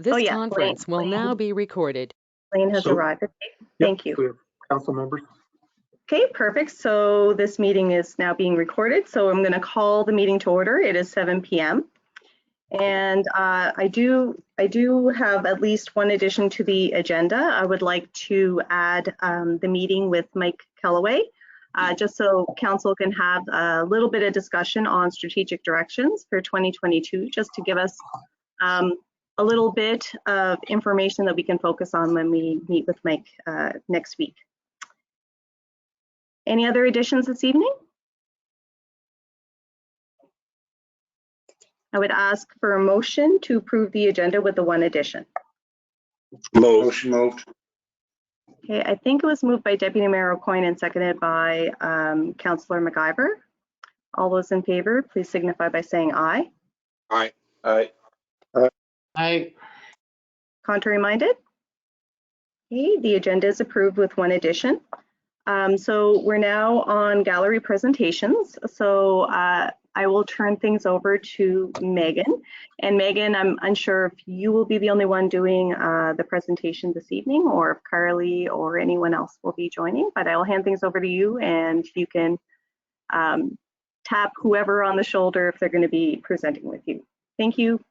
This yeah, conference will now be recorded. Lane has arrived. Okay, thank you. We have council members. Okay, perfect. So this meeting is now being recorded. So I'm going to call the meeting to order. It is 7 p.m. And I do have at least one addition to the agenda. I would like to add the meeting with Mike Kellaway, just so council can have a little bit of discussion on strategic directions for 2022, just to give us a little bit of information that we can focus on when we meet with Mike next week. Any other additions this evening? I would ask for a motion to approve the agenda with the one addition. Motion moved. Okay, I think it was moved by Deputy Mayor Aucoin and seconded by Councillor McIver. All those in favor, please signify by saying aye. Aye. Aye. Aye. Contrary minded? Okay, the agenda is approved with one addition. So we're now on gallery presentations. So I will turn things over to Megan. And Megan, I'm unsure if you will be the only one doing the presentation this evening, or if Carly or anyone else will be joining, but I will hand things over to you and you can tap whoever on the shoulder if they're going to be presenting with you. Thank you.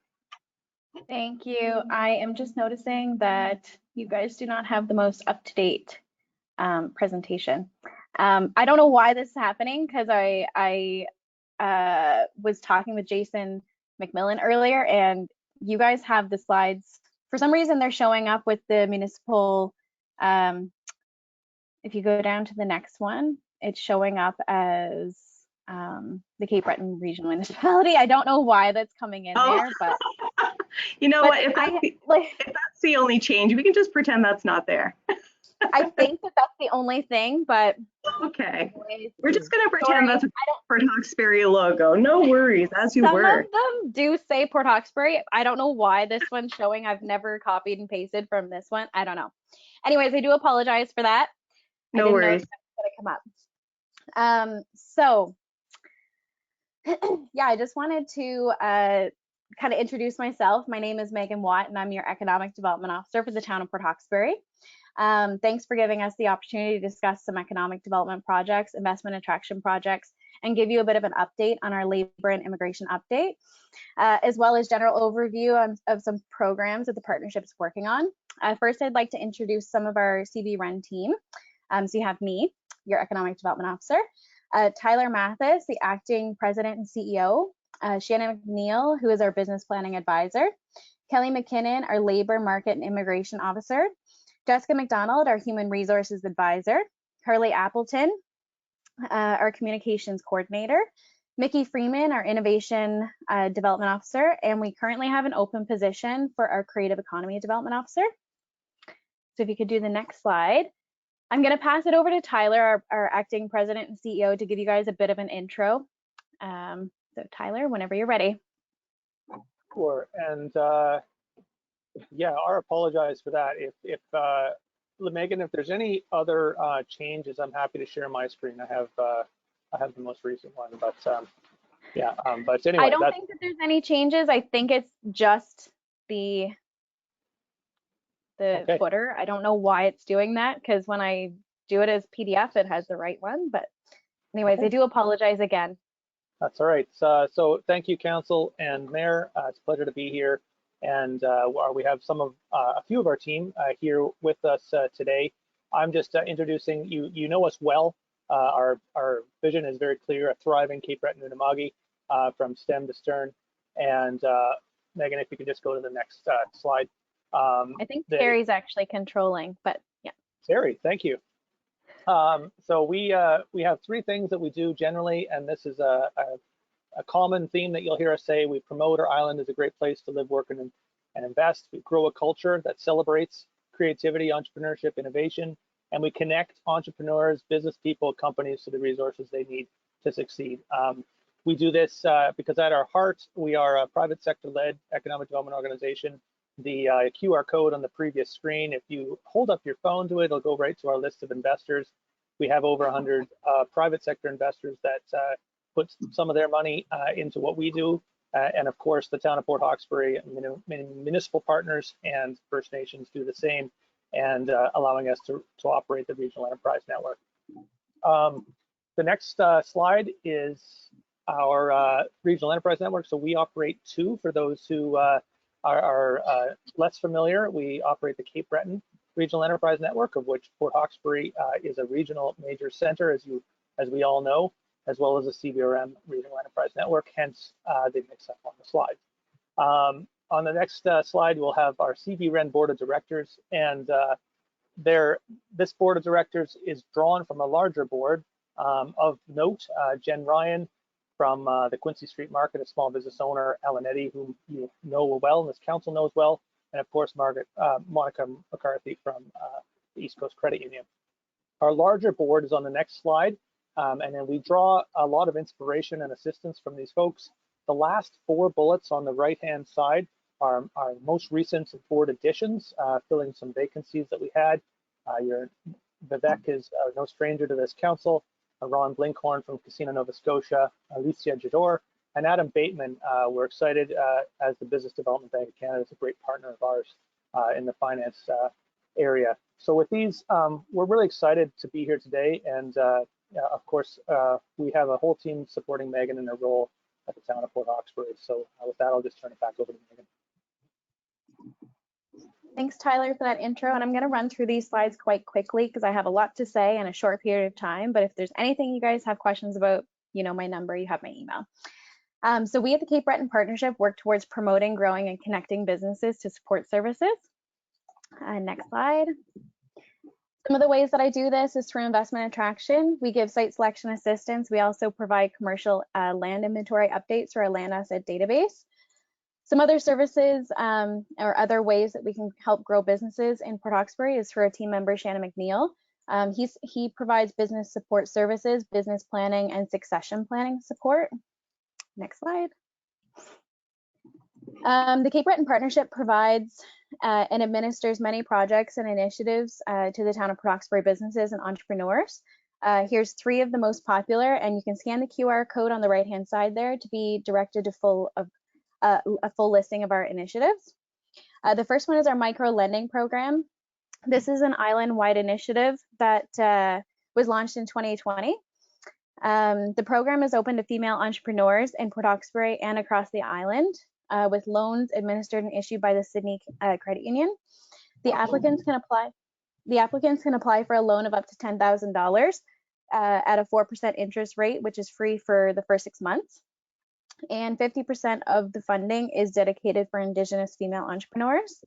Thank you. I am just noticing that you guys do not have the most up-to-date presentation. I don't know why this is happening, because I was talking with Jason McMillan earlier, and you guys have the slides. For some reason, they're showing up with the municipal. If you go down to the next one, it's showing up as the Cape Breton Regional Municipality. I don't know why that's coming in there, but you know what? If that's the only change, we can just pretend that's not there. I think that that's the only thing, but okay. We're just going to pretend that's a Port Hawkesbury logo. No worries, as you were. Some of them do say Port Hawkesbury. I don't know why this one's showing. I've never copied and pasted from this one. I don't know. Anyways, I do apologize for that. No worries. It's going to come up. So, yeah, I just wanted to kind of introduce myself. My name is Megan Watt, and I'm your Economic Development Officer for the town of Port Hawkesbury. Thanks for giving us the opportunity to discuss some economic development projects, investment attraction projects, and give you a bit of an update on our labor and immigration update, as well as general overview of some programs that the partnership's working on. First, I'd like to introduce some of our CV Run team. So you have me, your Economic Development Officer, Tyler Mathis, the Acting President and CEO, Shannon McNeil, who is our Business Planning Advisor, Kelly McKinnon, our Labor, Market, and Immigration Officer, Jessica McDonald, our Human Resources Advisor, Harley Appleton, our Communications Coordinator, Mickey Freeman, our Innovation Development Officer, and we currently have an open position for our Creative Economy Development Officer. So if you could do the next slide. I'm going to pass it over to Tyler, our Acting President and CEO, to give you guys a bit of an intro. So Tyler, whenever you're ready. Sure, and yeah, I apologize for that. If Megan, if there's any other changes, I'm happy to share my screen. I have the most recent one, but yeah. But anyway, I don't think that there's any changes. I think it's just the okay. footer. I don't know why it's doing that, because when I do it as PDF, it has the right one. But anyways, okay. I do apologize again. That's all right. So thank you, Council and Mayor. It's a pleasure to be here. And we have a few of our team here with us today. I'm just introducing you. You know us well. Our vision is very clear: a thriving Cape Breton Unama'ki from stem to stern. And Megan, if you could just go to the next slide. I think Terry's actually controlling, but yeah. Terry, thank you. So we have three things that we do generally, and this is a common theme that you'll hear us say. We promote our island as a great place to live, work, and invest. We grow a culture that celebrates creativity, entrepreneurship, innovation, and we connect entrepreneurs, business people, companies to the resources they need to succeed. We do this because at our heart, we are a private sector-led economic development organization. The QR code on the previous screen, if you hold up your phone to it, it'll go right to our list of investors. We have over 100 private sector investors that put some of their money into what we do. And of course, the town of Port Hawkesbury, municipal partners and First Nations do the same, and allowing us to operate the Regional Enterprise Network. The next slide is our Regional Enterprise Network. So we operate two. For those who are less familiar, we operate the Cape Breton Regional Enterprise Network, of which Port Hawkesbury is a regional major center, as we all know, as well as a CBRM Regional Enterprise Network. Hence, they mix up on the slide. On the next slide, we'll have our CBREN Board of Directors, and this Board of Directors is drawn from a larger board of note. Jen Ryan from the Quincy Street Market, a small business owner, Ellen Eddy, whom you know well and this council knows well, and of course Monica McCarthy from the East Coast Credit Union. Our larger board is on the next slide, and then we draw a lot of inspiration and assistance from these folks. The last 4 bullets on the right-hand side are our most recent board additions, filling some vacancies that we had. Vivek is no stranger to this council. Ron Blinkhorn from Casino Nova Scotia, Alicia Jador, and Adam Bateman. We're excited as the Business Development Bank of Canada is a great partner of ours in the finance area. So with these, we're really excited to be here today. And of course, we have a whole team supporting Megan in her role at the town of Port Hawkesbury. So with that, I'll just turn it back over to Megan. Thanks, Tyler, for that intro. And I'm going to run through these slides quite quickly because I have a lot to say in a short period of time. But if there's anything you guys have questions about, you know my number, you have my email. So we at the Cape Breton Partnership work towards promoting, growing, and connecting businesses to support services. Next slide. Some of the ways that I do this is through investment attraction. We give site selection assistance. We also provide commercial land inventory updates through our land asset database. Some other services or other ways that we can help grow businesses in Port Hawkesbury is through our team member, Shannon McNeil. He provides business support services, business planning, and succession planning support. Next slide. The Cape Breton Partnership provides and administers many projects and initiatives to the town of Port Hawkesbury businesses and entrepreneurs. Here's 3 of the most popular, and you can scan the QR code on the right-hand side there to be directed to a full listing of our initiatives. The first one is our micro lending program. This is an island-wide initiative that was launched in 2020. The program is open to female entrepreneurs in Port Hawkesbury and across the island, with loans administered and issued by the Sydney Credit Union. The applicants can apply for a loan of up to $10,000 at a 4% interest rate, which is free for the first 6 months. And 50% of the funding is dedicated for Indigenous female entrepreneurs.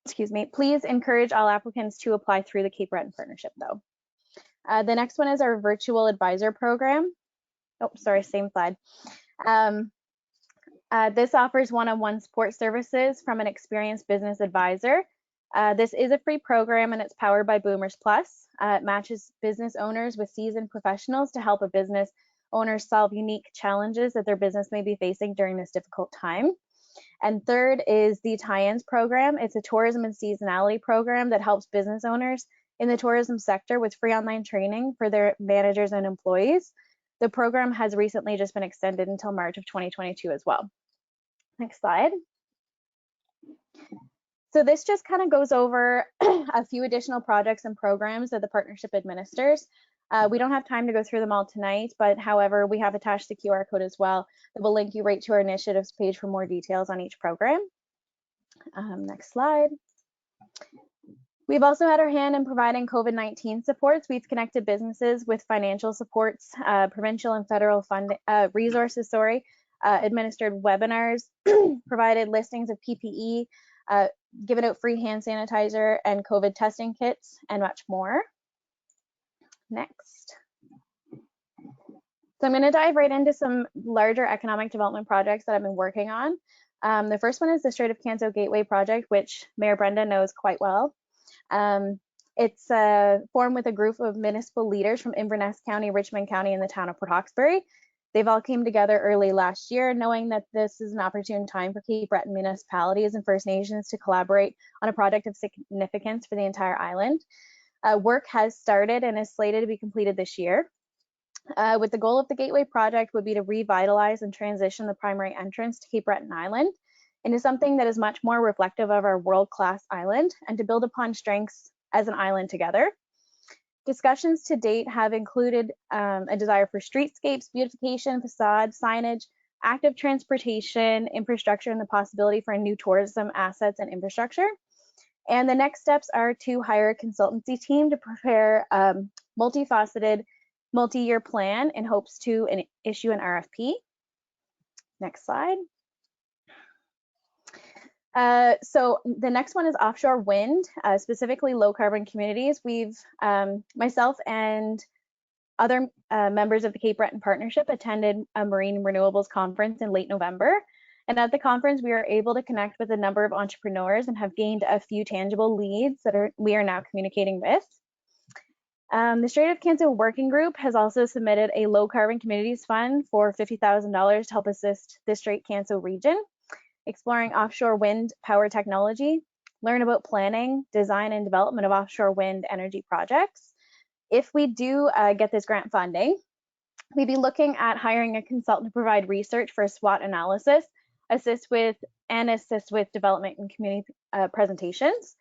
Excuse me. Please encourage all applicants to apply through the Cape Breton Partnership, though. The next one is our virtual advisor program. Oh, sorry, same slide. This offers one-on-one support services from an experienced business advisor. This is a free program and it's powered by Boomers Plus. It matches business owners with seasoned professionals to help a business owners solve unique challenges that their business may be facing during this difficult time. And third is the Tie-ins program. It's a tourism and seasonality program that helps business owners in the tourism sector with free online training for their managers and employees. The program has recently just been extended until March of 2022 as well. Next slide. So this just kind of goes over a few additional projects and programs that the partnership administers. We don't have time to go through them all tonight, but however, we have attached the QR code as well that will link you right to our initiatives page for more details on each program. Next slide. We've also had our hand in providing COVID-19 supports. We've connected businesses with financial supports, provincial and federal resources, administered webinars, provided listings of PPE, given out free hand sanitizer and COVID testing kits, and much more. Next. So I'm going to dive right into some larger economic development projects that I've been working on. The first one is the Strait of Canso Gateway project, which Mayor Brenda knows quite well. It's formed with a group of municipal leaders from Inverness County, Richmond County, and the town of Port Hawkesbury. They've all came together early last year, knowing that this is an opportune time for Cape Breton municipalities and First Nations to collaborate on a project of significance for the entire island. Work has started and is slated to be completed this year. with the goal of the Gateway project would be to revitalize and transition the primary entrance to Cape Breton Island into something that is much more reflective of our world-class island and to build upon strengths as an island together. Discussions to date have included a desire for streetscapes, beautification, facade, signage, active transportation, infrastructure, and the possibility for new tourism assets and infrastructure. And the next steps are to hire a consultancy team to prepare a multifaceted, multi-year plan in hopes to issue an RFP. Next slide. So the next one is offshore wind, specifically low carbon communities. We've, myself and other members of the Cape Breton Partnership attended a marine renewables conference in late November. And at the conference, we were able to connect with a number of entrepreneurs and have gained a few tangible leads that we are now communicating with. The Strait of Canso Working Group has also submitted a low carbon communities fund for $50,000 to help assist the Strait Canso region, exploring offshore wind power technology, learn about planning, design, and development of offshore wind energy projects. If we do get this grant funding, we'd be looking at hiring a consultant to provide research for a SWOT analysis, assist with development and community presentations,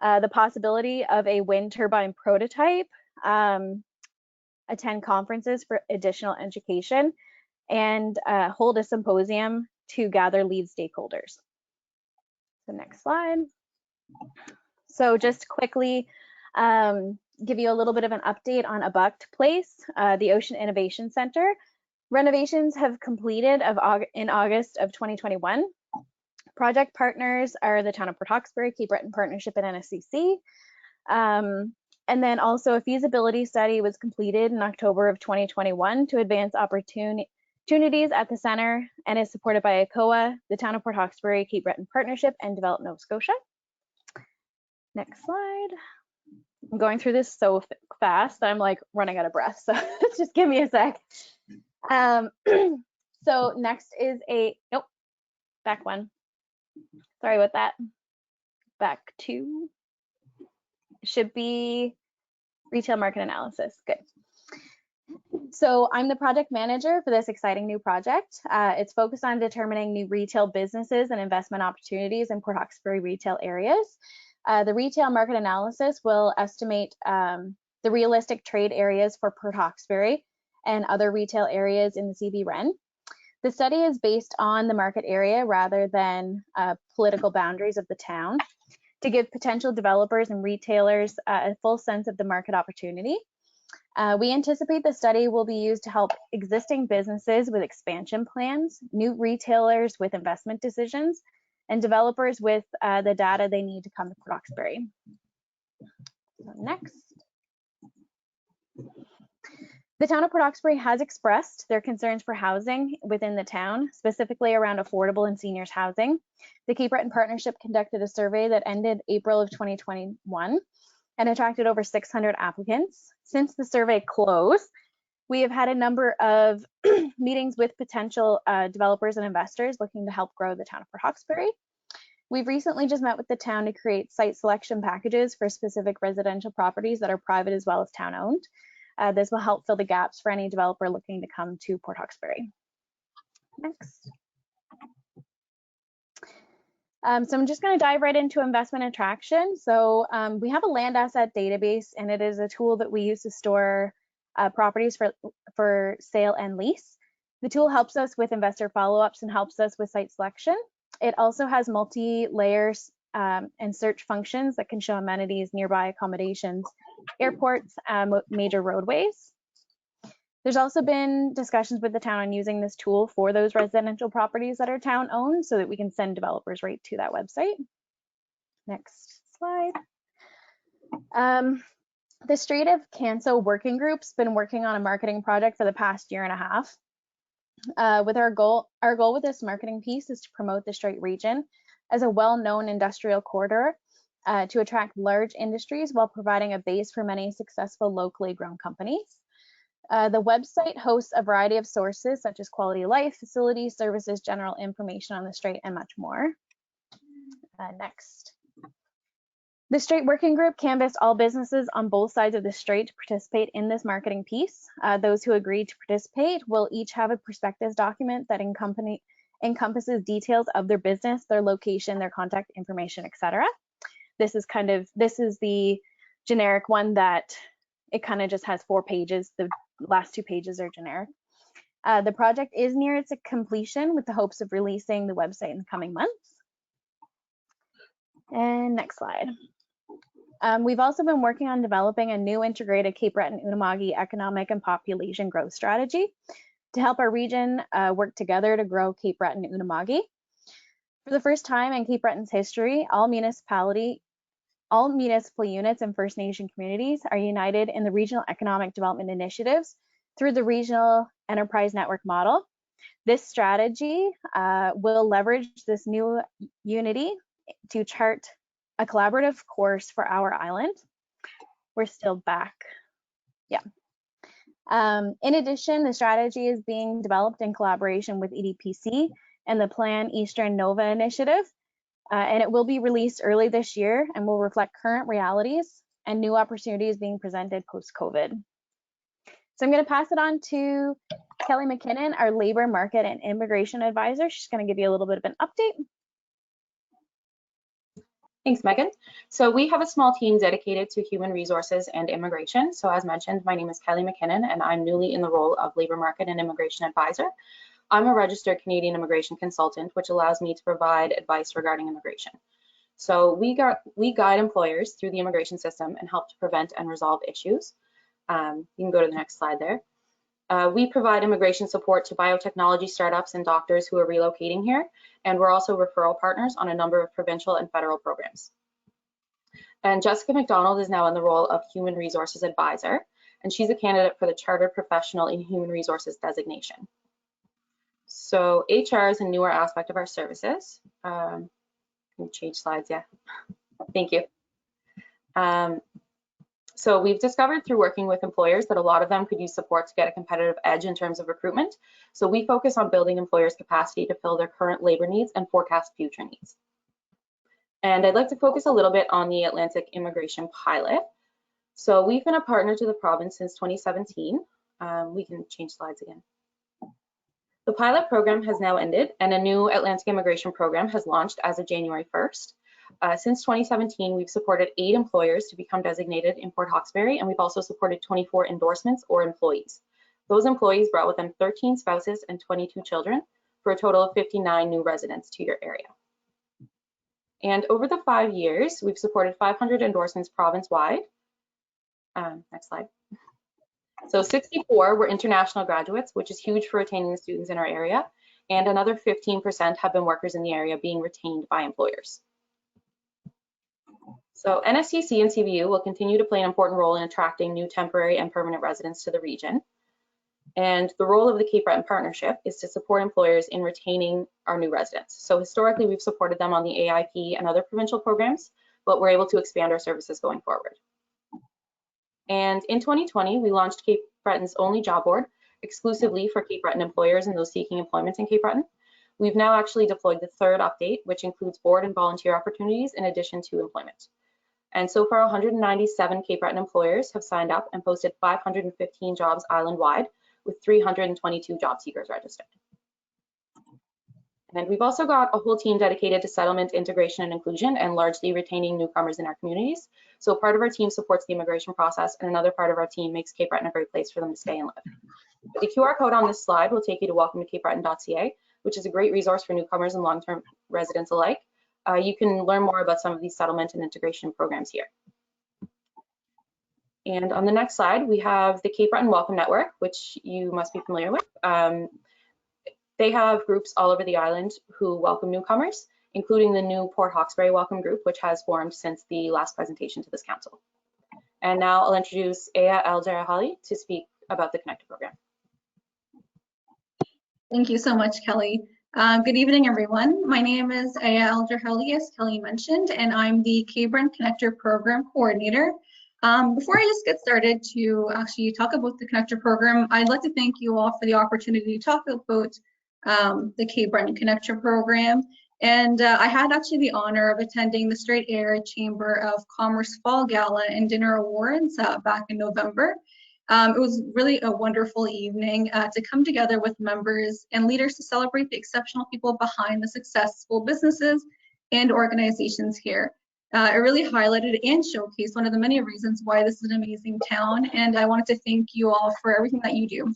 the possibility of a wind turbine prototype, attend conferences for additional education, and hold a symposium to gather lead stakeholders. The next slide. So just quickly give you a little bit of an update on Abuct Place, the Ocean Innovation Center. Renovations have completed in August of 2021. Project partners are the Town of Port Hawkesbury, Cape Breton Partnership, and NSCC. And then also a feasibility study was completed in October of 2021 to advance opportunities at the center and is supported by ACOA, the Town of Port Hawkesbury, Cape Breton Partnership, and Develop Nova Scotia. Next slide. I'm going through this so fast that I'm like running out of breath, so just give me a sec. So next is nope, back one. Sorry about that. Back two. Should be retail market analysis. Good. So I'm the project manager for this exciting new project. It's focused on determining new retail businesses and investment opportunities in Port Hawkesbury retail areas. The retail market analysis will estimate the realistic trade areas for Port Hawkesbury and other retail areas in the CB-REN. The study is based on the market area rather than political boundaries of the town to give potential developers and retailers a full sense of the market opportunity. We anticipate the study will be used to help existing businesses with expansion plans, new retailers with investment decisions, and developers with the data they need to come to Port Hawkesbury. So next. The Town of Port Hawkesbury has expressed their concerns for housing within the town, specifically around affordable and seniors housing. The Cape Breton Partnership conducted a survey that ended April of 2021 and attracted over 600 applicants. Since the survey closed, we have had a number of meetings with potential developers and investors looking to help grow the Town of Port Hawkesbury. We've recently just met with the town to create site selection packages for specific residential properties that are private as well as town owned. This will help fill the gaps for any developer looking to come to Port Hawkesbury. Next. So I'm just going to dive right into investment attraction. So we have a land asset database, and it is a tool that we use to store properties for sale and lease. The tool helps us with investor follow-ups and helps us with site selection. It also has multi-layers and search functions that can show amenities, nearby accommodations, airports, major roadways. There's also been discussions with the town on using this tool for those residential properties that are town owned so that we can send developers right to that website. Next slide. The Strait of Canso Working Group's been working on a marketing project for the past year and a half. With our goal with this marketing piece is to promote the Strait region as a well-known industrial corridor to attract large industries while providing a base for many successful locally grown companies. The website hosts a variety of sources such as quality of life, facilities, services, general information on the Strait, and much more. Next. The Strait Working Group canvassed all businesses on both sides of the strait to participate in this marketing piece. Those who agreed to participate will each have a prospectus document that encompasses details of their business, their location, their contact information, etc. This is the generic one that it kind of just has 4 pages. The last 2 pages are generic. The project is near its completion with the hopes of releasing the website in the coming months. And next slide. We've also been working on developing a new integrated Cape Breton-Unama'ki economic and population growth strategy to help our region work together to grow Cape Breton-Unama'ki. For the first time in Cape Breton's history, all municipal units and First Nation communities are united in the regional economic development initiatives through the regional enterprise network model. This strategy will leverage this new unity to chart a collaborative course for our island. We're still back. Yeah. In addition, the strategy is being developed in collaboration with EDPC and the Plan Eastern Nova initiative, and it will be released early this year and will reflect current realities and new opportunities being presented post-COVID. So I'm going to pass it on to Kelly McKinnon, our labor market and immigration advisor. She's going to give you a little bit of an update. Thanks, Megan. So we have a small team dedicated to human resources and immigration. So as mentioned, my name is Kelly McKinnon, and I'm newly in the role of labor market and immigration advisor. I'm a registered Canadian immigration consultant, which allows me to provide advice regarding immigration. So we guide employers through the immigration system and help to prevent and resolve issues. You can go to the next slide there. We provide immigration support to biotechnology startups and doctors who are relocating here, and we're also referral partners on a number of provincial and federal programs. And Jessica McDonald is now in the role of Human Resources Advisor, and she's a candidate for the Chartered Professional in Human Resources designation. So HR is a newer aspect of our services. Can you change slides? Yeah, thank you. So we've discovered through working with employers that a lot of them could use support to get a competitive edge in terms of recruitment. So we focus on building employers' capacity to fill their current labor needs and forecast future needs. And I'd like to focus a little bit on the Atlantic Immigration Pilot. So we've been a partner to the province since 2017. We can change slides again. The pilot program has now ended and a new Atlantic Immigration Program has launched as of January 1st. Since 2017, we've supported 8 employers to become designated in Port Hawkesbury, and we've also supported 24 endorsements or employees. Those employees brought with them 13 spouses and 22 children for a total of 59 new residents to your area. And over the 5 years, we've supported 500 endorsements province-wide. Next slide. So 64 were international graduates, which is huge for retaining the students in our area, and another 15% have been workers in the area being retained by employers. So NSCC and CBU will continue to play an important role in attracting new temporary and permanent residents to the region. And the role of the Cape Breton Partnership is to support employers in retaining our new residents. So historically, we've supported them on the AIP and other provincial programs, but we're able to expand our services going forward. And in 2020, we launched Cape Breton's only job board exclusively for Cape Breton employers and those seeking employment in Cape Breton. We've now actually deployed the 3rd update, which includes board and volunteer opportunities in addition to employment. And so far, 197 Cape Breton employers have signed up and posted 515 jobs island-wide, with 322 job seekers registered. And we've also got a whole team dedicated to settlement, integration, and inclusion, and largely retaining newcomers in our communities. So part of our team supports the immigration process, and another part of our team makes Cape Breton a great place for them to stay and live. The QR code on this slide will take you to welcometocapebreton.ca, which is a great resource for newcomers and long-term residents alike. You can learn more about some of these settlement and integration programs here. And on the next slide, we have the Cape Breton Welcome Network, which you must be familiar with. They have groups all over the island who welcome newcomers, including the new Port Hawkesbury Welcome Group, which has formed since the last presentation to this council. And now I'll introduce Aya Al-Jarahali to speak about the Connector program. Thank you so much, Kelly. Good evening, everyone. My name is Aya Al-Jarahali, as Kelly mentioned, and I'm the Cape Breton Connector Program Coordinator. Before I just get started to actually talk about the Connector Program, I'd like to thank you all for the opportunity to talk about the Cape Breton Connector Program And I had actually the honor of attending the Strait Area Chamber of Commerce Fall Gala and Dinner Awards back in November. It was really a wonderful evening to come together with members and leaders to celebrate the exceptional people behind the successful businesses and organizations here. It really highlighted and showcased one of the many reasons why this is an amazing town, and I wanted to thank you all for everything that you do.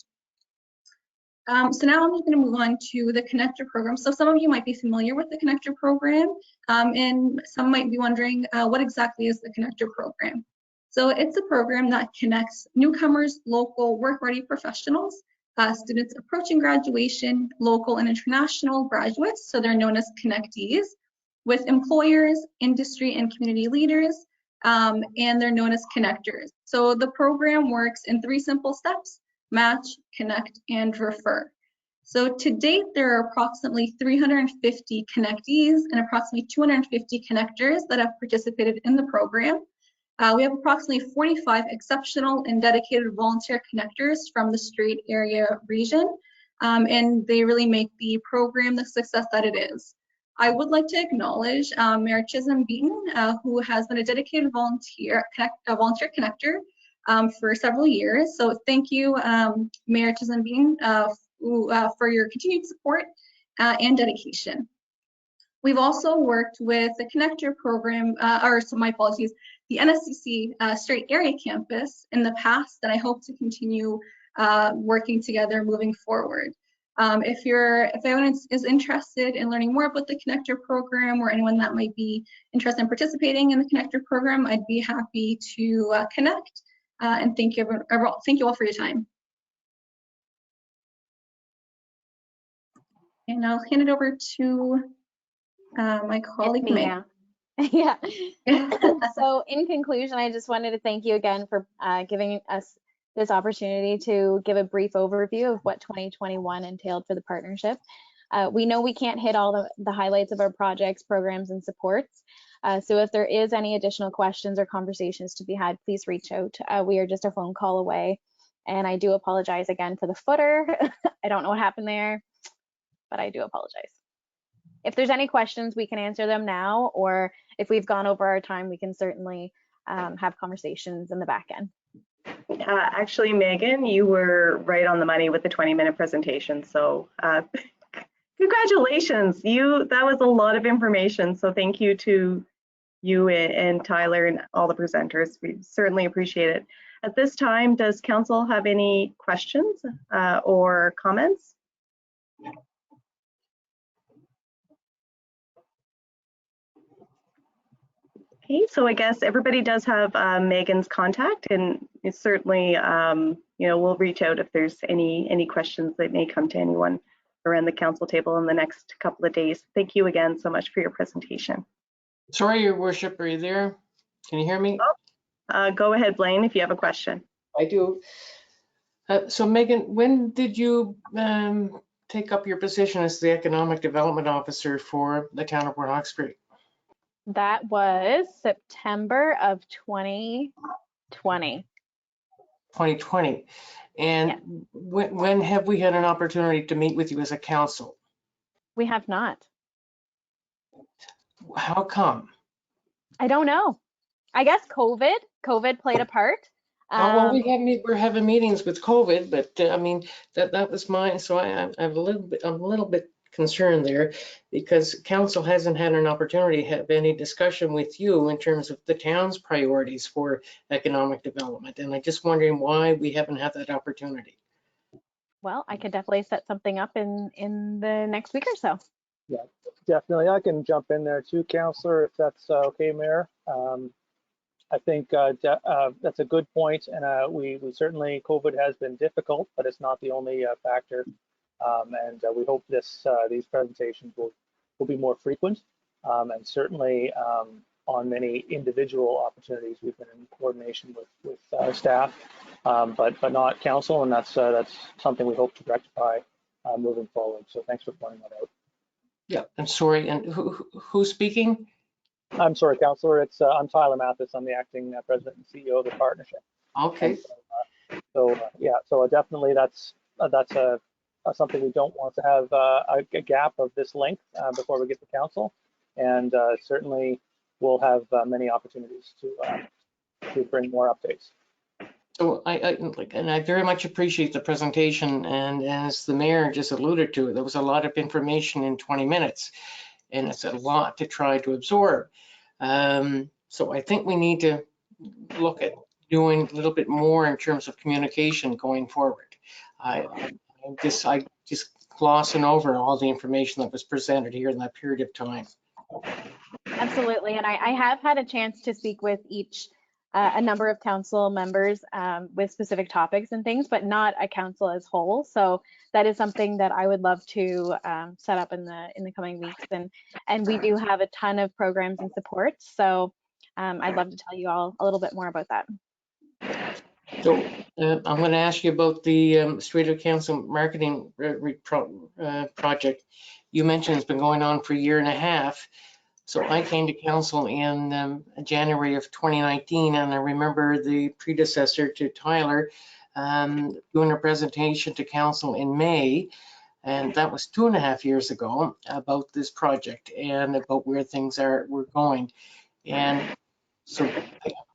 So now I'm just going to move on to the Connector program. So some of you might be familiar with the Connector program, and some might be wondering what exactly is the Connector program. So it's a program that connects newcomers, local, work-ready professionals, students approaching graduation, local and international graduates, so they're known as connectees, with employers, industry, and community leaders, and they're known as connectors. So the program works in 3 simple steps: match, connect, and refer. So to date, there are approximately 350 connectees and approximately 250 connectors that have participated in the program. We have approximately 45 exceptional and dedicated volunteer connectors from the Strait Area region, and they really make the program the success that it is. I would like to acknowledge Mayor Chisholm Beaton, who has been a dedicated volunteer connector for several years. So thank you, Mayor Chisholm Beaton, for your continued support and dedication. We've also worked with the Connector program, my apologies, the NSCC Strait Area Campus in the past, and I hope to continue working together moving forward. If anyone is interested in learning more about the Connector program, or anyone that might be interested in participating in the Connector program, I'd be happy to connect. And thank you all for your time. And I'll hand it over to my colleague, Meg. Yeah. So in conclusion, I just wanted to thank you again for giving us this opportunity to give a brief overview of what 2021 entailed for the partnership. We know we can't hit all the highlights of our projects, programs, and supports. So if there is any additional questions or conversations to be had, please reach out. We are just a phone call away. And I do apologize again for the footer. I don't know what happened there, but I do apologize. If there's any questions, we can answer them now, or if we've gone over our time, we can certainly have conversations in the back end. Actually, Megan, you were right on the money with the 20-minute presentation. So congratulations. That was a lot of information. So thank you to you and Tyler and all the presenters. We certainly appreciate it. At this time, does council have any questions or comments? Okay, so I guess everybody does have Megan's contact, and it's certainly, we'll reach out if there's any questions that may come to anyone around the council table in the next couple of days. Thank you again so much for your presentation. Sorry, Your Worship, are you there? Can you hear me? Go ahead, Blaine, if you have a question. I do. So Megan, when did you take up your position as the Economic Development Officer for the town of Port Hawkesbury? That was September of 2020. 2020. And yeah. when have we had an opportunity to meet with you as a council? We have not. How come? I don't know. I guess COVID played a part. Well, we're having meetings with COVID, but I mean that was mine. So I'm a little bit concerned there, because council hasn't had an opportunity to have any discussion with you in terms of the town's priorities for economic development, and I'm just wondering why we haven't had that opportunity. Well, I could definitely set something up in the next week or so. Yeah, definitely. I can jump in there too, Councillor, if that's okay, Mayor. I think that's a good point, and we certainly, COVID has been difficult, but it's not the only factor. And we hope these presentations will be more frequent, and certainly on many individual opportunities. We've been in coordination with staff, but not council, and that's something we hope to rectify moving forward. So thanks for pointing that out. Yeah, I'm sorry. And who's speaking? I'm sorry, Councillor. I'm Tyler Mathis. I'm the acting president and CEO of the partnership. Okay. So yeah, so definitely that's a something we don't want to have a gap of this length before we get to council. And certainly we'll have many opportunities to bring more updates. So I very much appreciate the presentation, and as the mayor just alluded to, there was a lot of information in 20 minutes, and it's a lot to try to absorb. So I think we need to look at doing a little bit more in terms of communication going forward. I'm just glossing over all the information that was presented here in that period of time. Absolutely, and I have had a chance to speak with a number of council members with specific topics and things, but not a council as whole. So that is something that I would love to set up in the coming weeks. And we do have a ton of programs and supports. So I'd love to tell you all a little bit more about that. So I'm going to ask you about the Streeter Council marketing project. You mentioned it's been going on for a year and a half. So I came to council in January of 2019, and I remember the predecessor to Tyler doing a presentation to council in May, and that was 2.5 years ago, about this project and about where things were going. And so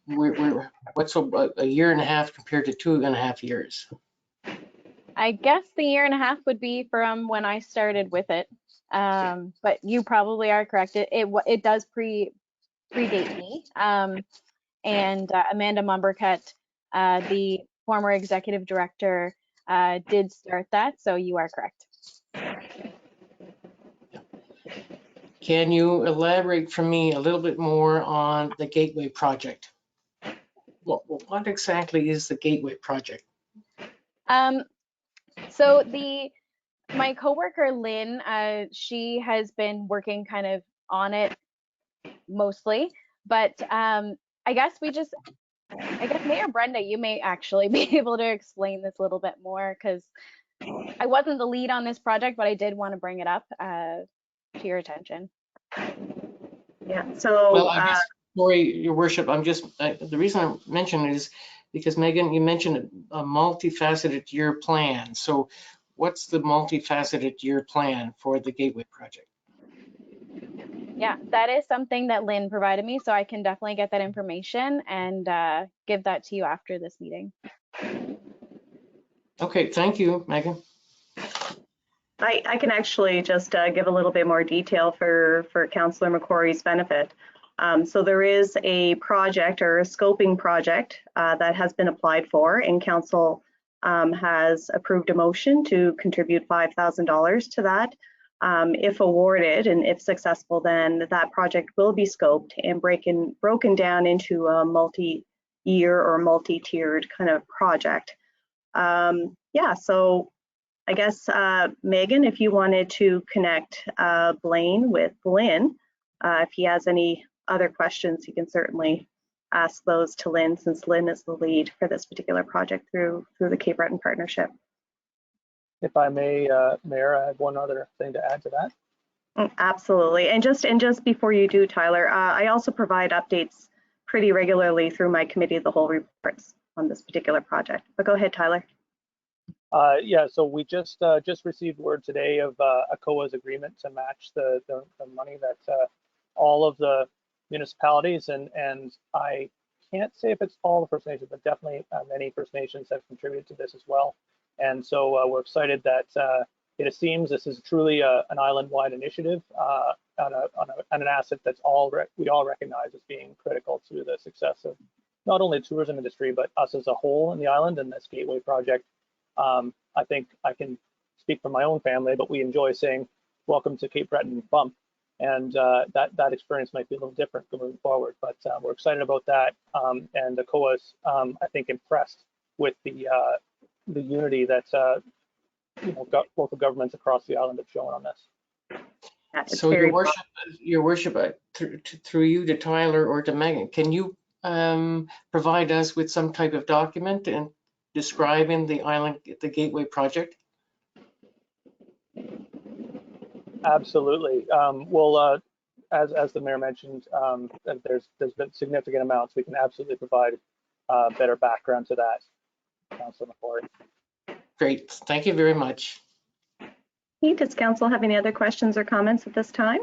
what's a year and a half compared to 2.5 years? I guess the year and a half would be from when I started with it. But you probably are correct. It does predate me. And Amanda Mumbercut, the former executive director, did start that. So you are correct. Can you elaborate for me a little bit more on the Gateway project? What exactly is the Gateway project? So my coworker Lynn, she has been working kind of on it mostly, but I guess Mayor Brenda, you may actually be able to explain this a little bit more, because I wasn't the lead on this project, but I did want to bring it up to your attention. Yeah, so well, I guess, sorry, Your Worship, I'm just the reason I mentioned it is because Megan, you mentioned a multifaceted year plan. So what's the multifaceted year plan for the Gateway project? Yeah, that is something that Lynn provided me, so I can definitely get that information and give that to you after this meeting. Okay, thank you, Megan. I can actually just give a little bit more detail for Councillor McCrory's benefit. So there is a project or a scoping project that has been applied for, and Council has approved a motion to contribute $5,000 to that. If awarded and if successful, then that project will be scoped and broken down into a multi-year or multi-tiered kind of project. Yeah, so I guess, Megan, if you wanted to connect Blaine with Lynn, if he has any other questions, you can certainly ask those to Lynn, since Lynn is the lead for this particular project through the Cape Breton Partnership. If I may, Mayor, I have one other thing to add to that. Absolutely, and just before you do, Tyler, I also provide updates pretty regularly through my committee of the whole reports on this particular project. But go ahead, Tyler. Yeah, so we just received word today of ACOA's agreement to match the money that all of the municipalities, and I can't say if it's all the First Nations, but definitely many First Nations have contributed to this as well. And so we're excited that it seems this is truly an island-wide initiative on an asset that's we all recognize as being critical to the success of not only the tourism industry, but us as a whole in the island. And this Gateway project, I think I can speak for my own family, but we enjoy saying, welcome to Cape Breton Bump. And that experience might be a little different moving forward, but we're excited about that. And ACOA's, I think, impressed with the unity that local governments across the island have shown on this. So Your Worship, through you to Tyler or to Megan, can you provide us with some type of document and describing the Gateway project? Absolutely. Well, as the mayor mentioned, there's been significant amounts. We can absolutely provide better background to that, Councilor McCrory. Great, thank you very much. Okay, does council have any other questions or comments at this time?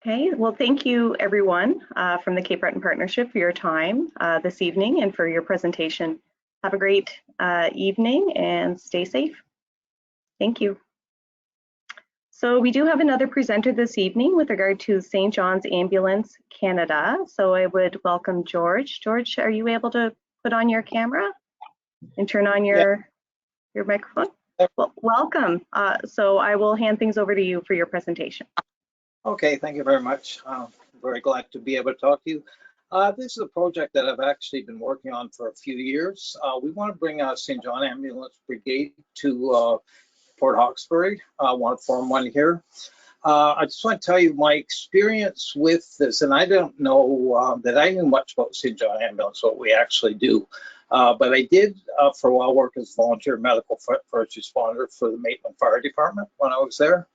Okay, well, thank you everyone from the Cape Breton Partnership for your time this evening and for your presentation. Have a great evening and stay safe. Thank you. So we do have another presenter this evening with regard to St. John's Ambulance Canada. So I would welcome George. George, are you able to put on your camera and turn on your microphone? Well, welcome. So I will hand things over to you for your presentation. Okay, thank you very much. I'm very glad to be able to talk to you. This is a project that I've actually been working on for a few years. We want to bring St. John Ambulance Brigade to Port Hawkesbury. I want to form one here. I just want to tell you my experience with this, and I don't know that I knew much about St. John Ambulance, what we actually do. But I did for a while work as volunteer medical first responder for the Maitland Fire Department when I was there.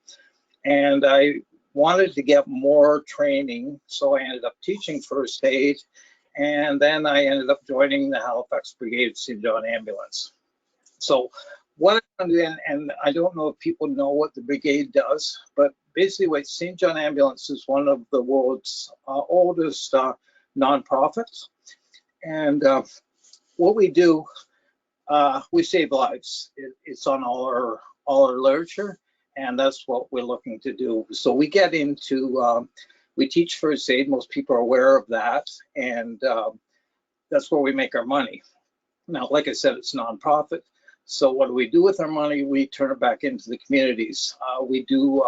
And I wanted to get more training, so I ended up teaching first aid, and then I ended up joining the Halifax Brigade St. John Ambulance. So what I'm doing, and I don't know if people know what the brigade does, but basically what St. John Ambulance is one of the world's oldest nonprofits, and what we do, we save lives. It's on all our literature. And that's what we're looking to do. So we get into, we teach first aid. Most people are aware of that. And that's where we make our money. Now, like I said, it's nonprofit. So what do we do with our money? We turn it back into the communities. We do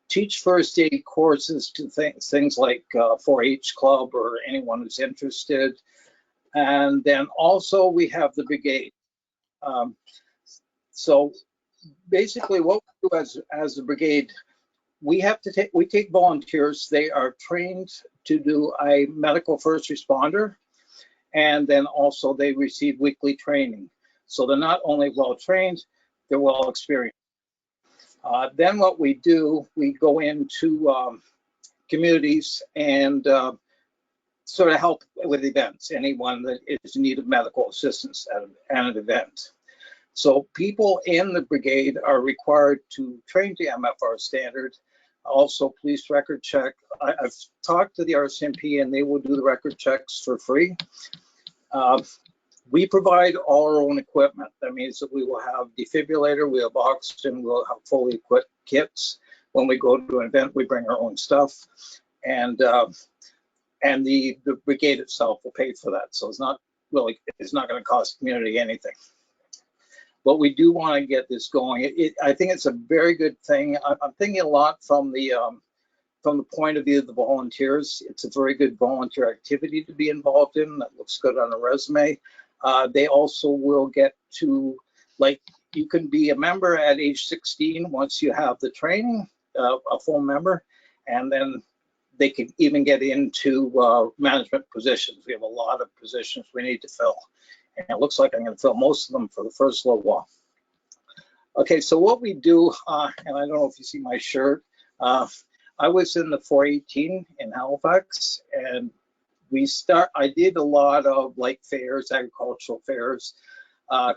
teach first aid courses to things like 4-H club or anyone who's interested. And then also we have the brigade. So basically what we do as a brigade, we take volunteers. They are trained to do a medical first responder, and then also they receive weekly training. So they're not only well trained, they're well experienced. Then what we do, we go into communities and sort of help with events, anyone that is in need of medical assistance at an event. So people in the brigade are required to train to MFR standard, also police record check. I've talked to the RCMP and they will do the record checks for free. We provide all our own equipment. That means that we will have defibrillator, we have oxygen, we'll have fully equipped kits. When we go to an event, we bring our own stuff. And the brigade itself will pay for that. So it's not going to cost the community anything. But we do want to get this going. I think it's a very good thing. I'm thinking a lot from the point of view of the volunteers. It's a very good volunteer activity to be involved in. That looks good on a resume. They also will get to, like, you can be a member at age 16 once you have the training, a full member, and then they can even get into management positions. We have a lot of positions we need to fill. And it looks like I'm going to fill most of them for the first little while. Okay, so what we do, and I don't know if you see my shirt, I was in the 418 in Halifax, and I did a lot of like fairs, agricultural fairs,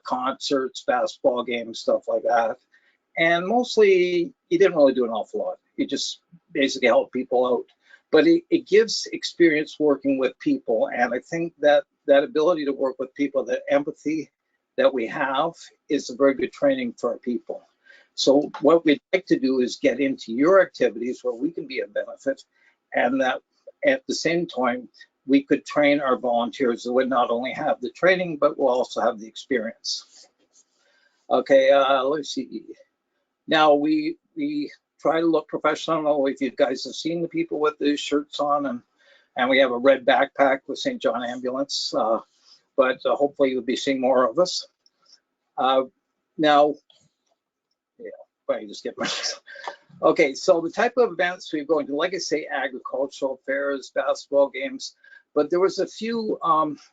concerts, basketball games, stuff like that. And mostly, you didn't really do an awful lot. You just basically help people out. But it gives experience working with people, and I think that ability to work with people, that empathy that we have, is a very good training for our people. So what we'd like to do is get into your activities where we can be a benefit, and that at the same time, we could train our volunteers that would not only have the training, but will also have the experience. Okay, let's see. Now we try to look professional. I don't know if you guys have seen the people with the shirts on, and we have a red backpack with St. John Ambulance, but hopefully you'll be seeing more of us. Now, yeah, if I can just get my, okay, so the type of events we're going to, like I say, agricultural fairs, basketball games, but there was a few,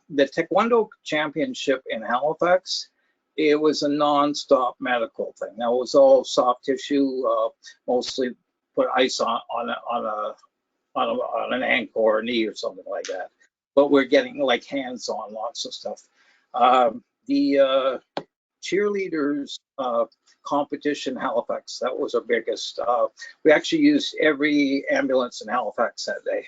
the Taekwondo Championship in Halifax, it was a non-stop medical thing. Now it was all soft tissue, mostly put ice on an ankle or a knee or something like that. But we're getting like hands-on lots of stuff. The cheerleaders competition Halifax. That was our biggest. We actually used every ambulance in Halifax that day.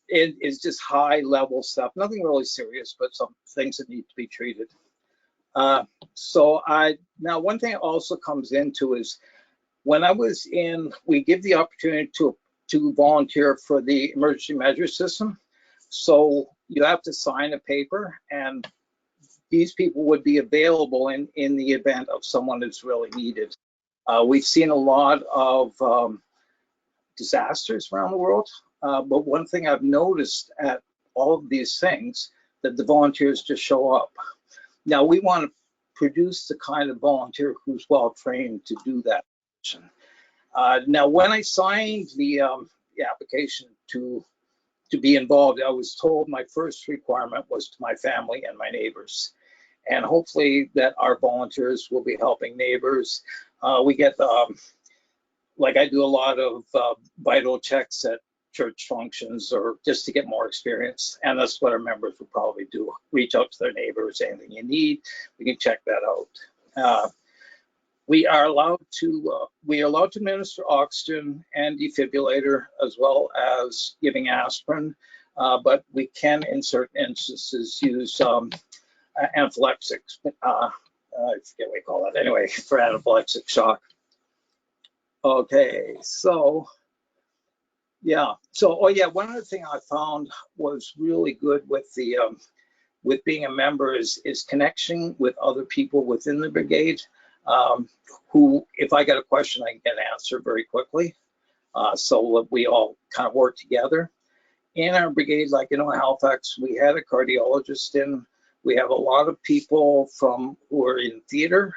It is just high level stuff, nothing really serious, but some things that need to be treated. Now one thing also comes into is when I was in, we give the opportunity to volunteer for the emergency measure system. So you have to sign a paper, and these people would be available in the event of someone that's really needed. We've seen a lot of disasters around the world, but one thing I've noticed at all of these things, that the volunteers just show up. Now we want to produce the kind of volunteer who's well trained to do that. Now when I signed the application to be involved, I was told my first requirement was to my family and my neighbors. And hopefully that our volunteers will be helping neighbors. We get, like I do a lot of vital checks at church functions or just to get more experience. And that's what our members will probably do. Reach out to their neighbors, anything you need, we can check that out. We are allowed to administer oxygen and defibrillator as well as giving aspirin, but we can in certain instances use anaphylaxis. I forget what we call that. Anyway, for anaphylaxis shock. Okay, so yeah. So one other thing I found was really good with the with being a member is connection with other people within the brigade. Who, if I get a question, I can get an answer very quickly. So we all kind of work together. In our brigade, like in Halifax, we had a cardiologist in. We have a lot of people who are in theater.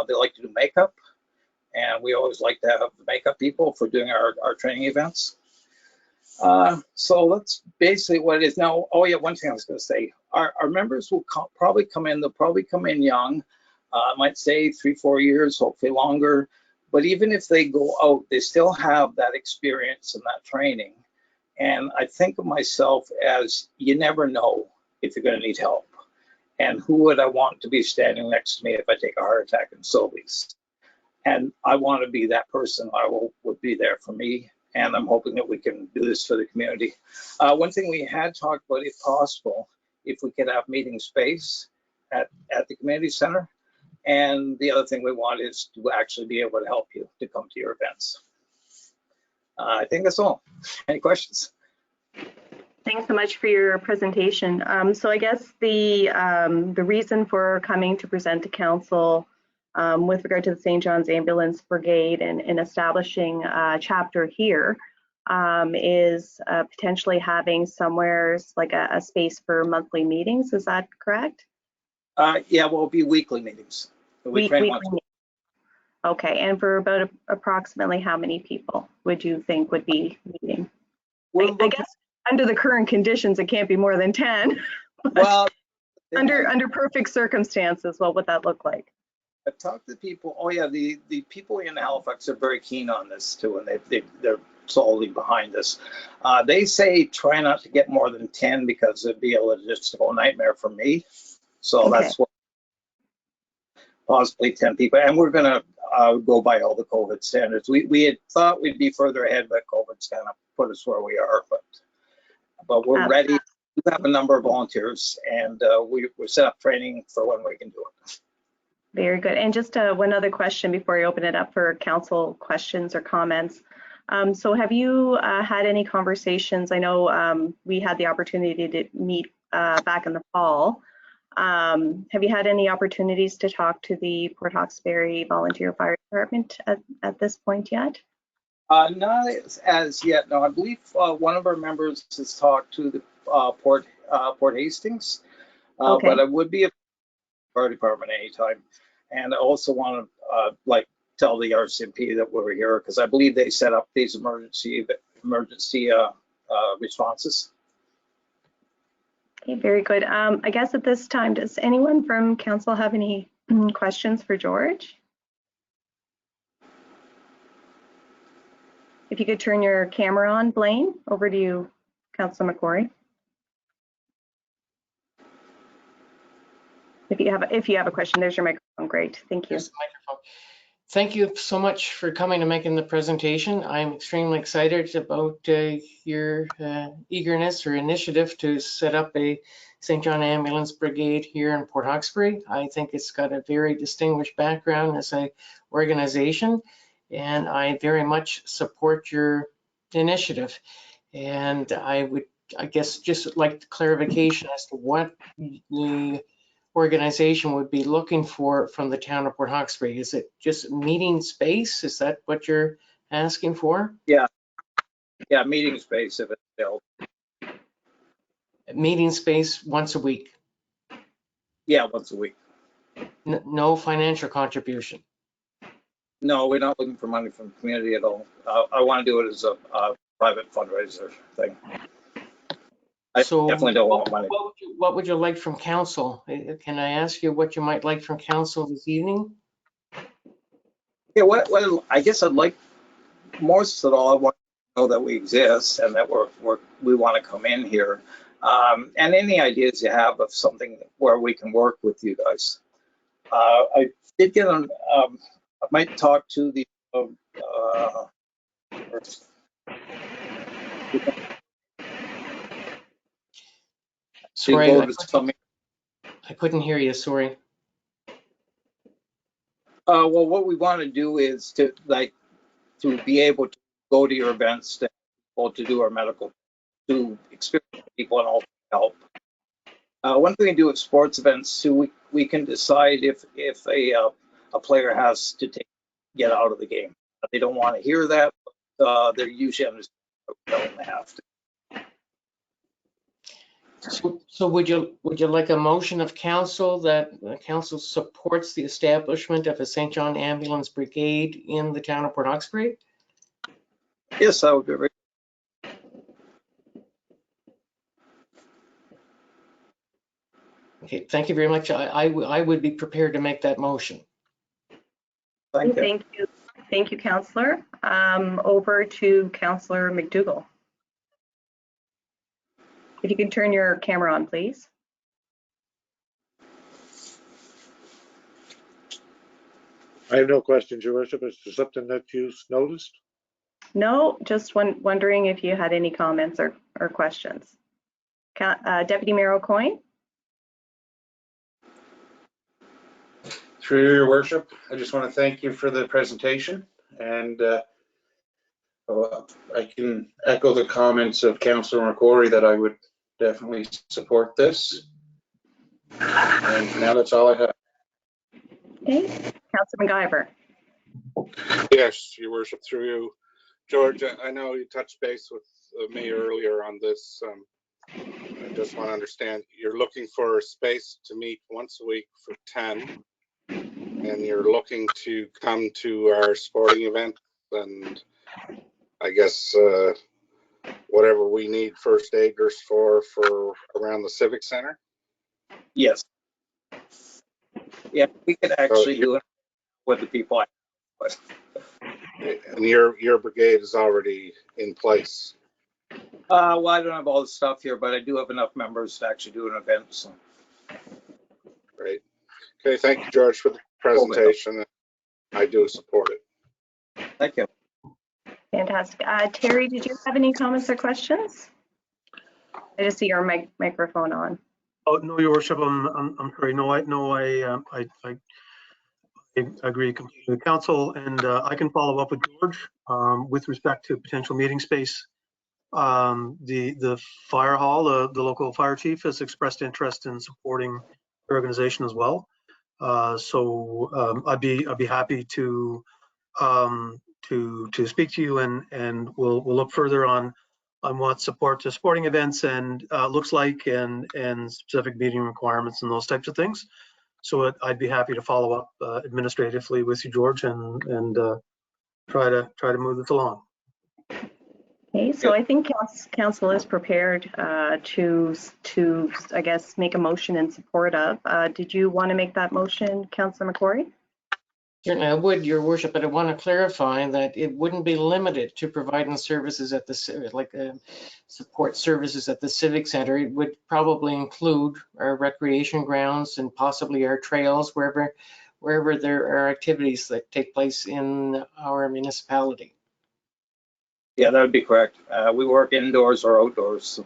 They like to do makeup, and we always like to have makeup people for doing our training events. So that's basically what it is. Now, one thing I was going to say, our members will probably come in. They'll probably come in young. I might say 3-4 years, hopefully longer. But even if they go out, they still have that experience and that training. And I think of myself as, you never know if you're going to need help. And who would I want to be standing next to me if I take a heart attack in Sobeys? And I want to be that person. Would be there for me. And I'm hoping that we can do this for the community. One thing we had talked about, if possible, if we could have meeting space at the community center. And the other thing we want is to actually be able to help you to come to your events. I think that's all. Any questions? Thanks so much for your presentation. So I guess the reason for coming to present to council with regard to the St. John's Ambulance Brigade and establishing a chapter here is potentially having somewhere like a space for monthly meetings. Is that correct? Yeah, well, it'll be weekly meetings. Weekly. Okay, and for about approximately how many people would you think would be meeting? I guess under the current conditions, it can't be more than 10. Well, under perfect circumstances, what would that look like? I've talked to people. The people in Halifax are very keen on this too, and they're solidly behind this. They say try not to get more than 10 because it'd be a logistical nightmare for me. So Okay. that's what, possibly 10 people, and we're gonna go by all the COVID standards. We had thought we'd be further ahead, but COVID's kind of put us where we are. But we're ready. We have a number of volunteers, and we're set up training for when we can do it. Very good. And just one other question before I open it up for council questions or comments. So have you had any conversations? I know we had the opportunity to meet back in the fall. Have you had any opportunities to talk to the Port Hawkesbury Volunteer Fire Department at this point yet? Not as yet, no. I believe one of our members has talked to the Port Hastings, Okay. but I would be a fire department anytime. And I also want to tell the RCMP that we're here because I believe they set up these emergency responses. Okay, very good. I guess at this time, does anyone from council have any questions for George? If you could turn your camera on, Blaine, over to you, Councillor McQuarrie. If you have a question, there's your microphone. Great, thank you. Here's the microphone. Thank you so much for coming and making the presentation. I'm extremely excited about your eagerness or initiative to set up a St. John Ambulance Brigade here in Port Hawkesbury. I think it's got a very distinguished background as an organization, and I very much support your initiative. And I guess, just like clarification as to what the organization would be looking for from the town of Port Hawkesbury. Is it just meeting space? Is that what you're asking for? Yeah, meeting space if it's available. Meeting space once a week. Yeah, once a week. No financial contribution. No, we're not looking for money from the community at all. I want to do it as a private fundraiser thing. I definitely don't want money. What would you like from council? Can I ask you what you might like from council this evening? Yeah, what I guess I'd like, most of all, I want to know that we exist and that we want to come in here. And any ideas you have of something where we can work with you guys. I did get on, I might talk to the, Sorry, I couldn't hear you, sorry. Well, what we want to do is to be able to go to your events, to do our medical, to experience people and also help. One thing we do at sports events too, we can decide if a player has to get out of the game. They don't want to hear that, but they're usually understanding they have to. So would you like a motion of council that the council supports the establishment of a St. John Ambulance Brigade in the town of Port Hawkesbury? Yes, that would be great. Okay, thank you very much. I would be prepared to make that motion. Thank you. Thank you, Councillor. Over to Councillor McDougall. If you can turn your camera on, please. I have no questions, Your Worship. Is there something that you've noticed? No, just wondering if you had any comments or questions. Deputy Mayor Aucoin. Through Your Worship, I just want to thank you for the presentation, and I can echo the comments of Councillor McCrory that I would definitely support this. And for now, that's all I have. Okay, Councillor McIver. Yes, Your Worship, through you. George, I know you touched base with me earlier on this. I just want to understand, you're looking for a space to meet once a week for 10, and you're looking to come to our sporting event, and I guess whatever we need first aiders for around the Civic Center? Yes. Yeah, we could actually do it with the people. And your brigade is already in place? Well, I don't have all the stuff here, but I do have enough members to actually do an event. So. Great. Okay, thank you, George, for the presentation. I do support it. Thank you. Fantastic. Terry, did you have any comments or questions? I just see your microphone on. Oh no, Your Worship. I'm sorry. No, I agree completely with council, and I can follow up with George with respect to potential meeting space. The fire hall, the local fire chief, has expressed interest in supporting the organization as well. So I'd be happy to speak to you, and we'll look further on what support to sporting events and looks like, and specific meeting requirements and those types of things. So I'd be happy to follow up administratively with you, George, and try to move this along. Okay, so I think council is prepared to I guess make a motion in support of. Did you want to make that motion, Councillor McCrory? Certainly, I would, Your Worship, but I want to clarify that it wouldn't be limited to providing services at the support services at the Civic Center. It would probably include our recreation grounds and possibly our trails, wherever there are activities that take place in our municipality. Yeah, that would be correct. We work indoors or outdoors. So.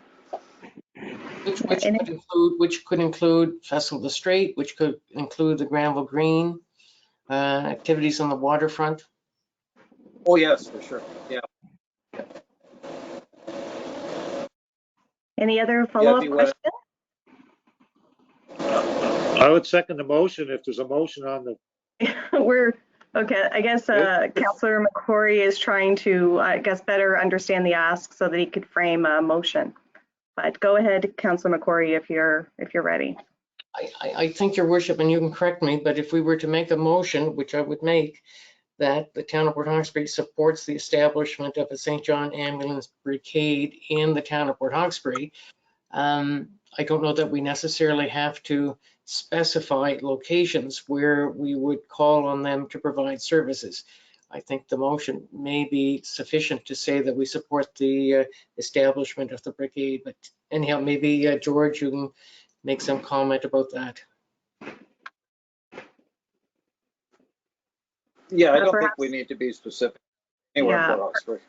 Which could include Festival of the Strait, which could include the Granville Green, activities on the waterfront. Oh, yes, for sure. Yeah. Any other follow-up questions? I would second the motion if there's a motion on the. We're okay. I guess Councillor McCrory is trying to, I guess, better understand the ask so that he could frame a motion. But go ahead, Councillor McCrory, if you're ready. I think, Your Worship, and you can correct me, but if we were to make a motion, which I would make, that the town of Port Hawkesbury supports the establishment of a St. John Ambulance Brigade in the town of Port Hawkesbury, I don't know that we necessarily have to specify locations where we would call on them to provide services. I think the motion may be sufficient to say that we support the establishment of the brigade, but anyhow, maybe George, you can make some comment about that. Yeah, I don't think we need to be specific anywhere in Port Hawkesbury.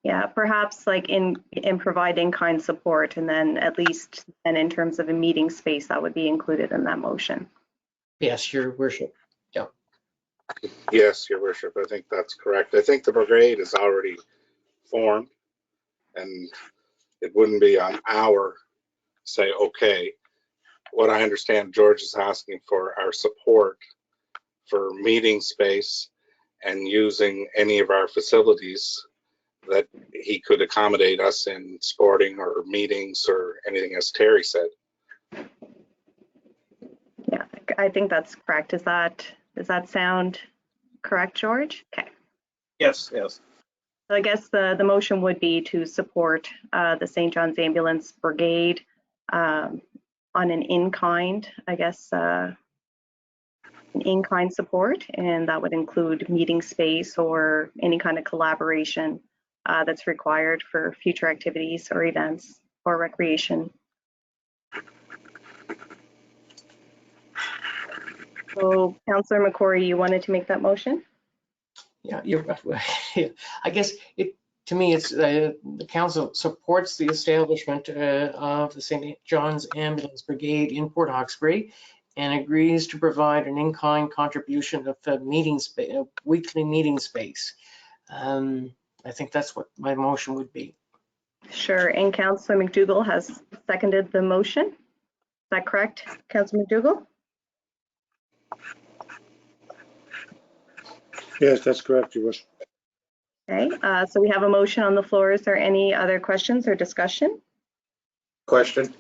Yeah, perhaps like in providing kind support, and then at least and in terms of a meeting space that would be included in that motion. Yes, Your Worship. Yeah. Yes, Your Worship, I think that's correct. I think the brigade is already formed, and it wouldn't be on our say, okay. What I understand George is asking for our support for meeting space and using any of our facilities that he could accommodate us in sporting or meetings or anything, as Terry said. Yeah, I think that's correct. Does that sound correct, George? Okay. Yes, yes. So I guess the motion would be to support the St. John's Ambulance Brigade on an in-kind, I guess, an in-kind support, and that would include meeting space or any kind of collaboration that's required for future activities or events or recreation. So, Councillor McCrory, you wanted to make that motion? Yeah, I guess to me, it's the council supports the establishment of the St. John's Ambulance Brigade in Port Hawkesbury and agrees to provide an in-kind contribution of weekly meeting space. I think that's what my motion would be. Sure, and Councillor McDougall has seconded the motion. Is that correct, Councillor McDougall? Yes, that's correct, Your Worship. Okay, so we have a motion on the floor. Is there any other questions or discussion? Question.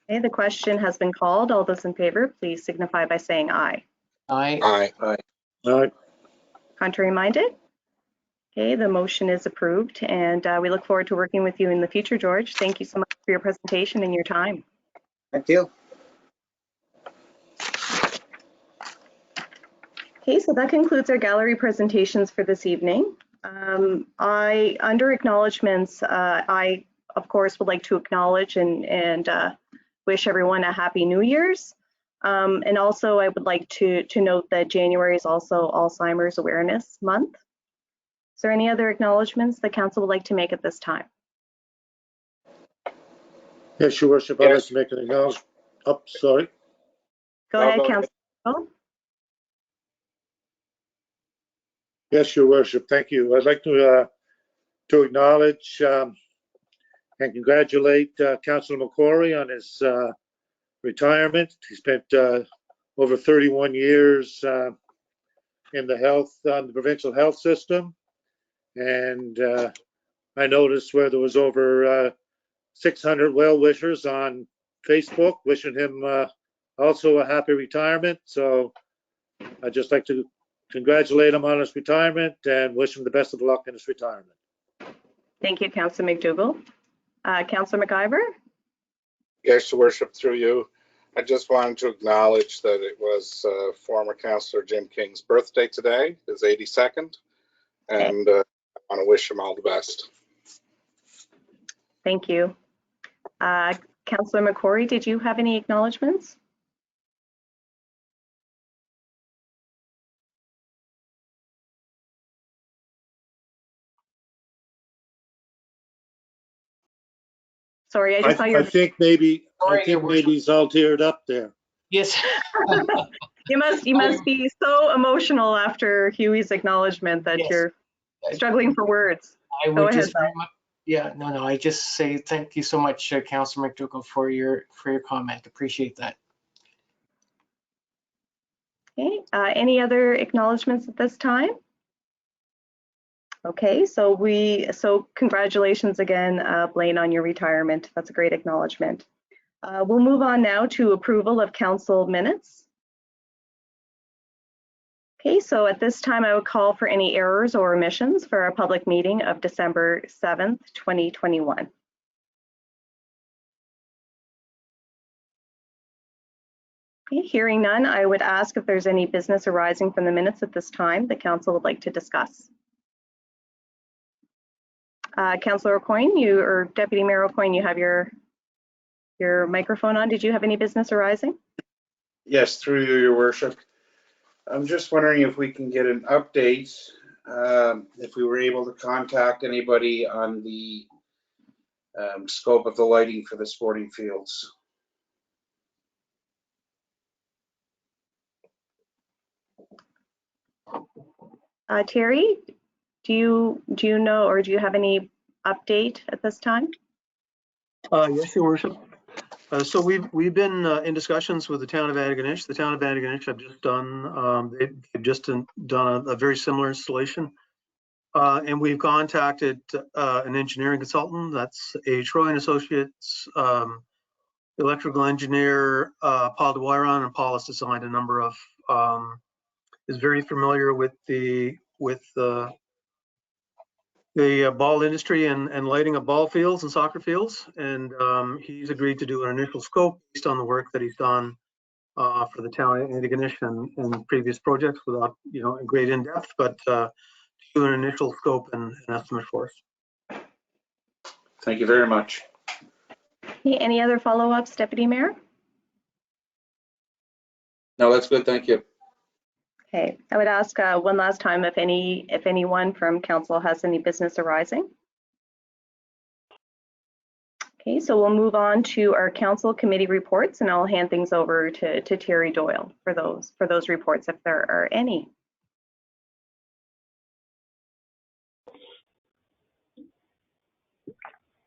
Okay, the question has been called. All those in favor, please signify by saying aye. Aye. Aye. Aye. Aye. Contrary minded? Okay, the motion is approved, and we look forward to working with you in the future, George. Thank you so much for your presentation and your time. Thank you. Okay, so that concludes our gallery presentations for this evening. Under acknowledgements, I, of course, would like to acknowledge and wish everyone a happy New Year's. And also, I would like to note that January is also Alzheimer's Awareness Month. Is there any other acknowledgements the council would like to make at this time? Yes, Your Worship, I'd like to make an acknowledgement. Oh, sorry. Go ahead, Councillor. Yes, Your Worship, thank you. I'd like to acknowledge and congratulate Councillor McCrory on his retirement. He spent over 31 years in the provincial health system, and I noticed where there was over 600 well-wishers on Facebook wishing him also a happy retirement. So I'd just like to congratulate him on his retirement and wish him the best of luck in his retirement. Thank you, Councillor McDougall. Councillor McIver? Yes, Your Worship, through you. I just wanted to acknowledge that it was former Councillor Jim King's birthday today, his 82nd, and I want to wish him all the best. Thank you. Councillor McCrory, did you have any acknowledgements? Sorry, I just saw your. I think maybe Sorry, Your Worship. he's all teared up there. Yes. You must be so emotional after Huey's acknowledgement that Yes. you're struggling for words. I Go would ahead, just very much, yeah, no, I just say thank you so much, Councillor McDougall, for your comment. Appreciate that. Okay, any other acknowledgements at this time? Okay, so congratulations again, Blaine, on your retirement. That's a great acknowledgement. We'll move on now to approval of council minutes. Okay, so at this time, I would call for any errors or omissions for our public meeting of December 7th, 2021. Okay, hearing none, I would ask if there's any business arising from the minutes at this time the council would like to discuss. Councillor O'Coin, or Deputy Mayor O'Coin, you have your microphone on. Did you have any business arising? Yes, through you, Your Worship. I'm just wondering if we can get an update, if we were able to contact anybody on the scope of the lighting for the sporting fields. Terry, do you know, or do you have any update at this time? Yes, Your Worship. So we've been in discussions with the town of Antigonish. The town of Antigonish have just done they've just done a very similar installation, and we've contacted an engineering consultant. That's A. Troy and Associates, electrical engineer Paul Dwyron, and Paul has designed a number of is very familiar with the ball industry and lighting of ball fields and soccer fields, and he's agreed to do an initial scope based on the work that he's done for the town of Antigonish and previous projects, without in great in depth, but do an initial scope and an estimate for us. Thank you very much. Any other follow-ups, Deputy Mayor? No, that's good. Thank you. Okay, I would ask one last time if anyone from council has any business arising. Okay, so we'll move on to our council committee reports, and I'll hand things over to Terry Doyle for those reports if there are any.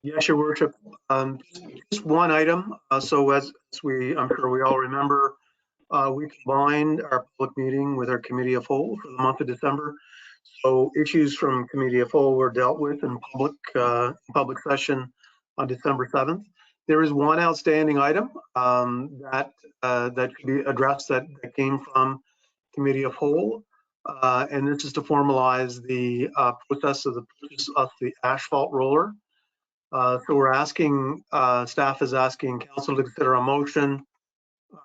Yes, Your Worship. Just one item. So as I'm sure we all remember, we combined our public meeting with our committee of whole for the month of December. So issues from committee of whole were dealt with in public session on December 7th. There is one outstanding item that could be addressed that came from committee of whole, and this is to formalize the process of the purchase of the asphalt roller. So we're asking, staff is asking council to consider a motion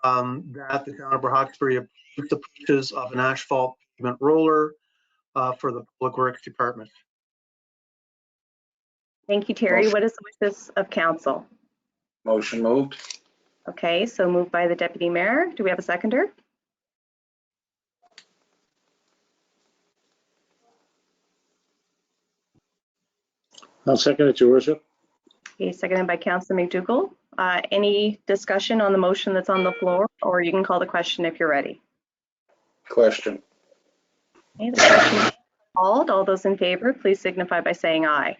that the town of Port Hawkesbury approves the purchase of an asphalt pavement roller for the Public Works Department. Thank you, Terry. Motion. What is the wishes of council? Motion moved. Okay, so moved by the Deputy Mayor. Do we have a seconder? I'll second it, Your Worship. Okay, seconded by Councillor McDougall. Any discussion on the motion that's on the floor, or you can call the question if you're ready. Question. Okay, the question is called. All those in favor, please signify by saying aye.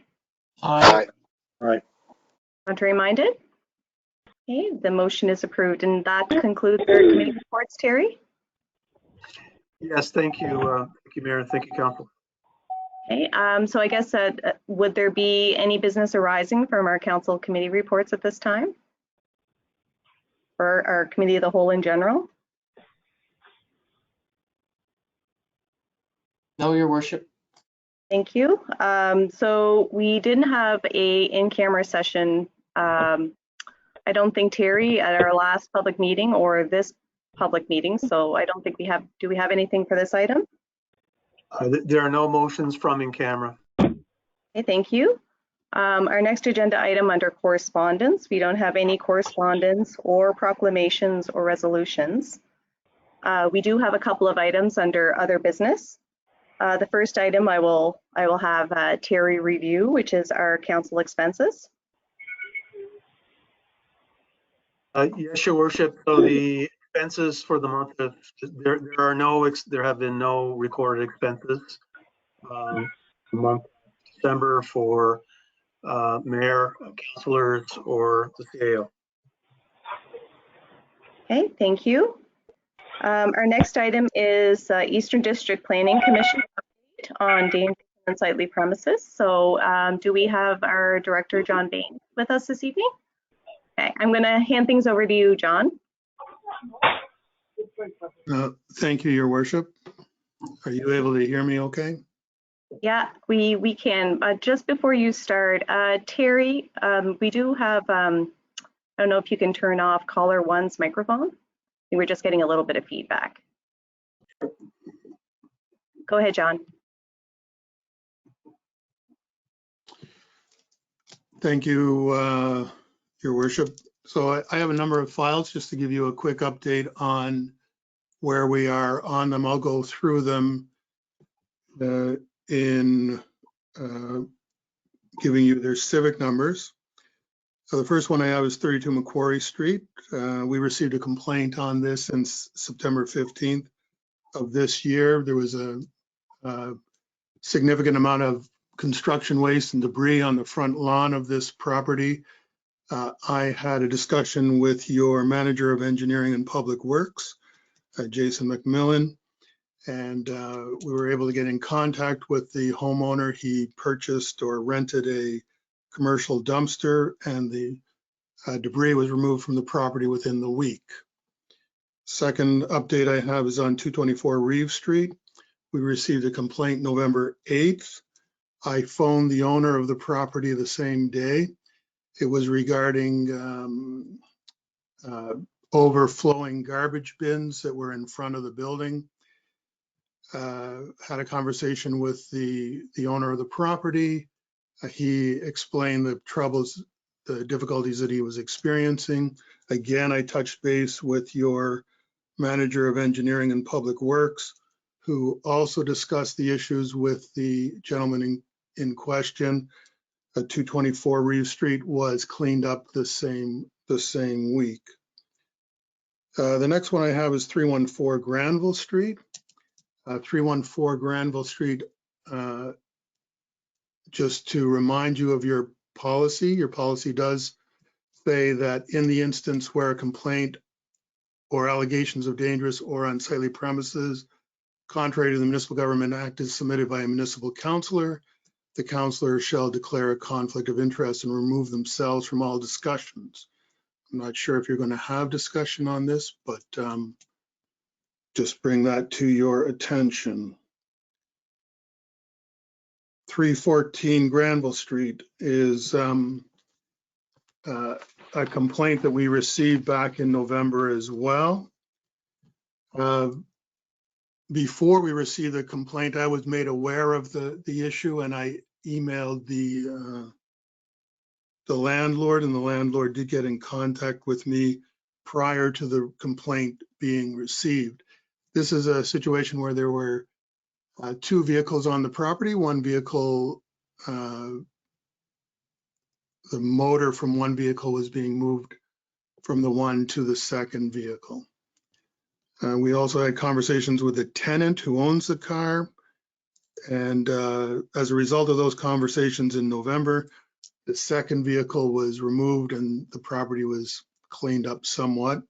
Aye. Aye. Contrary minded? Okay, the motion is approved, and that concludes our committee reports. Terry? Yes, thank you. Thank you, Mayor. Thank you, Council. Okay, so I guess would there be any business arising from our council committee reports at this time? Or our committee of the whole in general? No, Your Worship. Thank you. So we didn't have a in-camera session I don't think Terry at our last public meeting or this public meeting, so I don't think we have, do we have anything for this item? There are no motions from in camera. Okay, thank you. Our next agenda item under correspondence, we don't have any correspondence or proclamations or resolutions. We do have a couple of items under other business. The first item I will have Terry review, which is our council expenses. Yes, Your Worship. So the expenses for the month of there have been no recorded expenses. The month of December for mayor, councilors, or the CAO. Okay, thank you. Our next item is Eastern District Planning Commission update on dangerous and unsightly premises. So do we have our director, John Bain, with us this evening? Okay, I'm going to hand things over to you, John. Thank you, Your Worship. Are you able to hear me okay? Yeah, we can. Just before you start, Terry, we do have, I don't know if you can turn off caller one's microphone. We're just getting a little bit of feedback. Go ahead, John. Thank you, Your Worship. So I have a number of files just to give you a quick update on where we are on them. I'll go through them in giving you their civic numbers. So the first one I have is 32 Macquarie Street. We received a complaint on this since September 15th of this year. There was a significant amount of construction waste and debris on the front lawn of this property. I had a discussion with your manager of engineering and public works, Jason McMillan, and we were able to get in contact with the homeowner. He purchased or rented a commercial dumpster, and the debris was removed from the property within the week. Second update I have is on 224 Reeve Street. We received a complaint November 8th. I phoned the owner of the property the same day. It was regarding overflowing garbage bins that were in front of the building. Had a conversation with the owner of the property. He explained the troubles, the difficulties that he was experiencing. Again, I touched base with your manager of engineering and public works, who also discussed the issues with the gentleman in question. 224 Reeve Street was cleaned up the same week. The next one I have is 314 Granville Street. 314 Granville Street, just to remind you of your policy does say that in the instance where a complaint or allegations of dangerous or unsightly premises contrary to the Municipal Government Act is submitted by a municipal councillor, the councillor shall declare a conflict of interest and remove themselves from all discussions. I'm not sure if you're going to have discussion on this, but just bring that to your attention. 314 Granville Street is a complaint that we received back in November as well. Before we received the complaint, I was made aware of the issue, and I emailed the landlord, and the landlord did get in contact with me prior to the complaint being received. This is a situation where there were two vehicles on the property. One vehicle, the motor from one vehicle was being moved from the one to the second vehicle. We also had conversations with the tenant who owns the car. And as a result of those conversations in November, the second vehicle was removed and the property was cleaned up somewhat.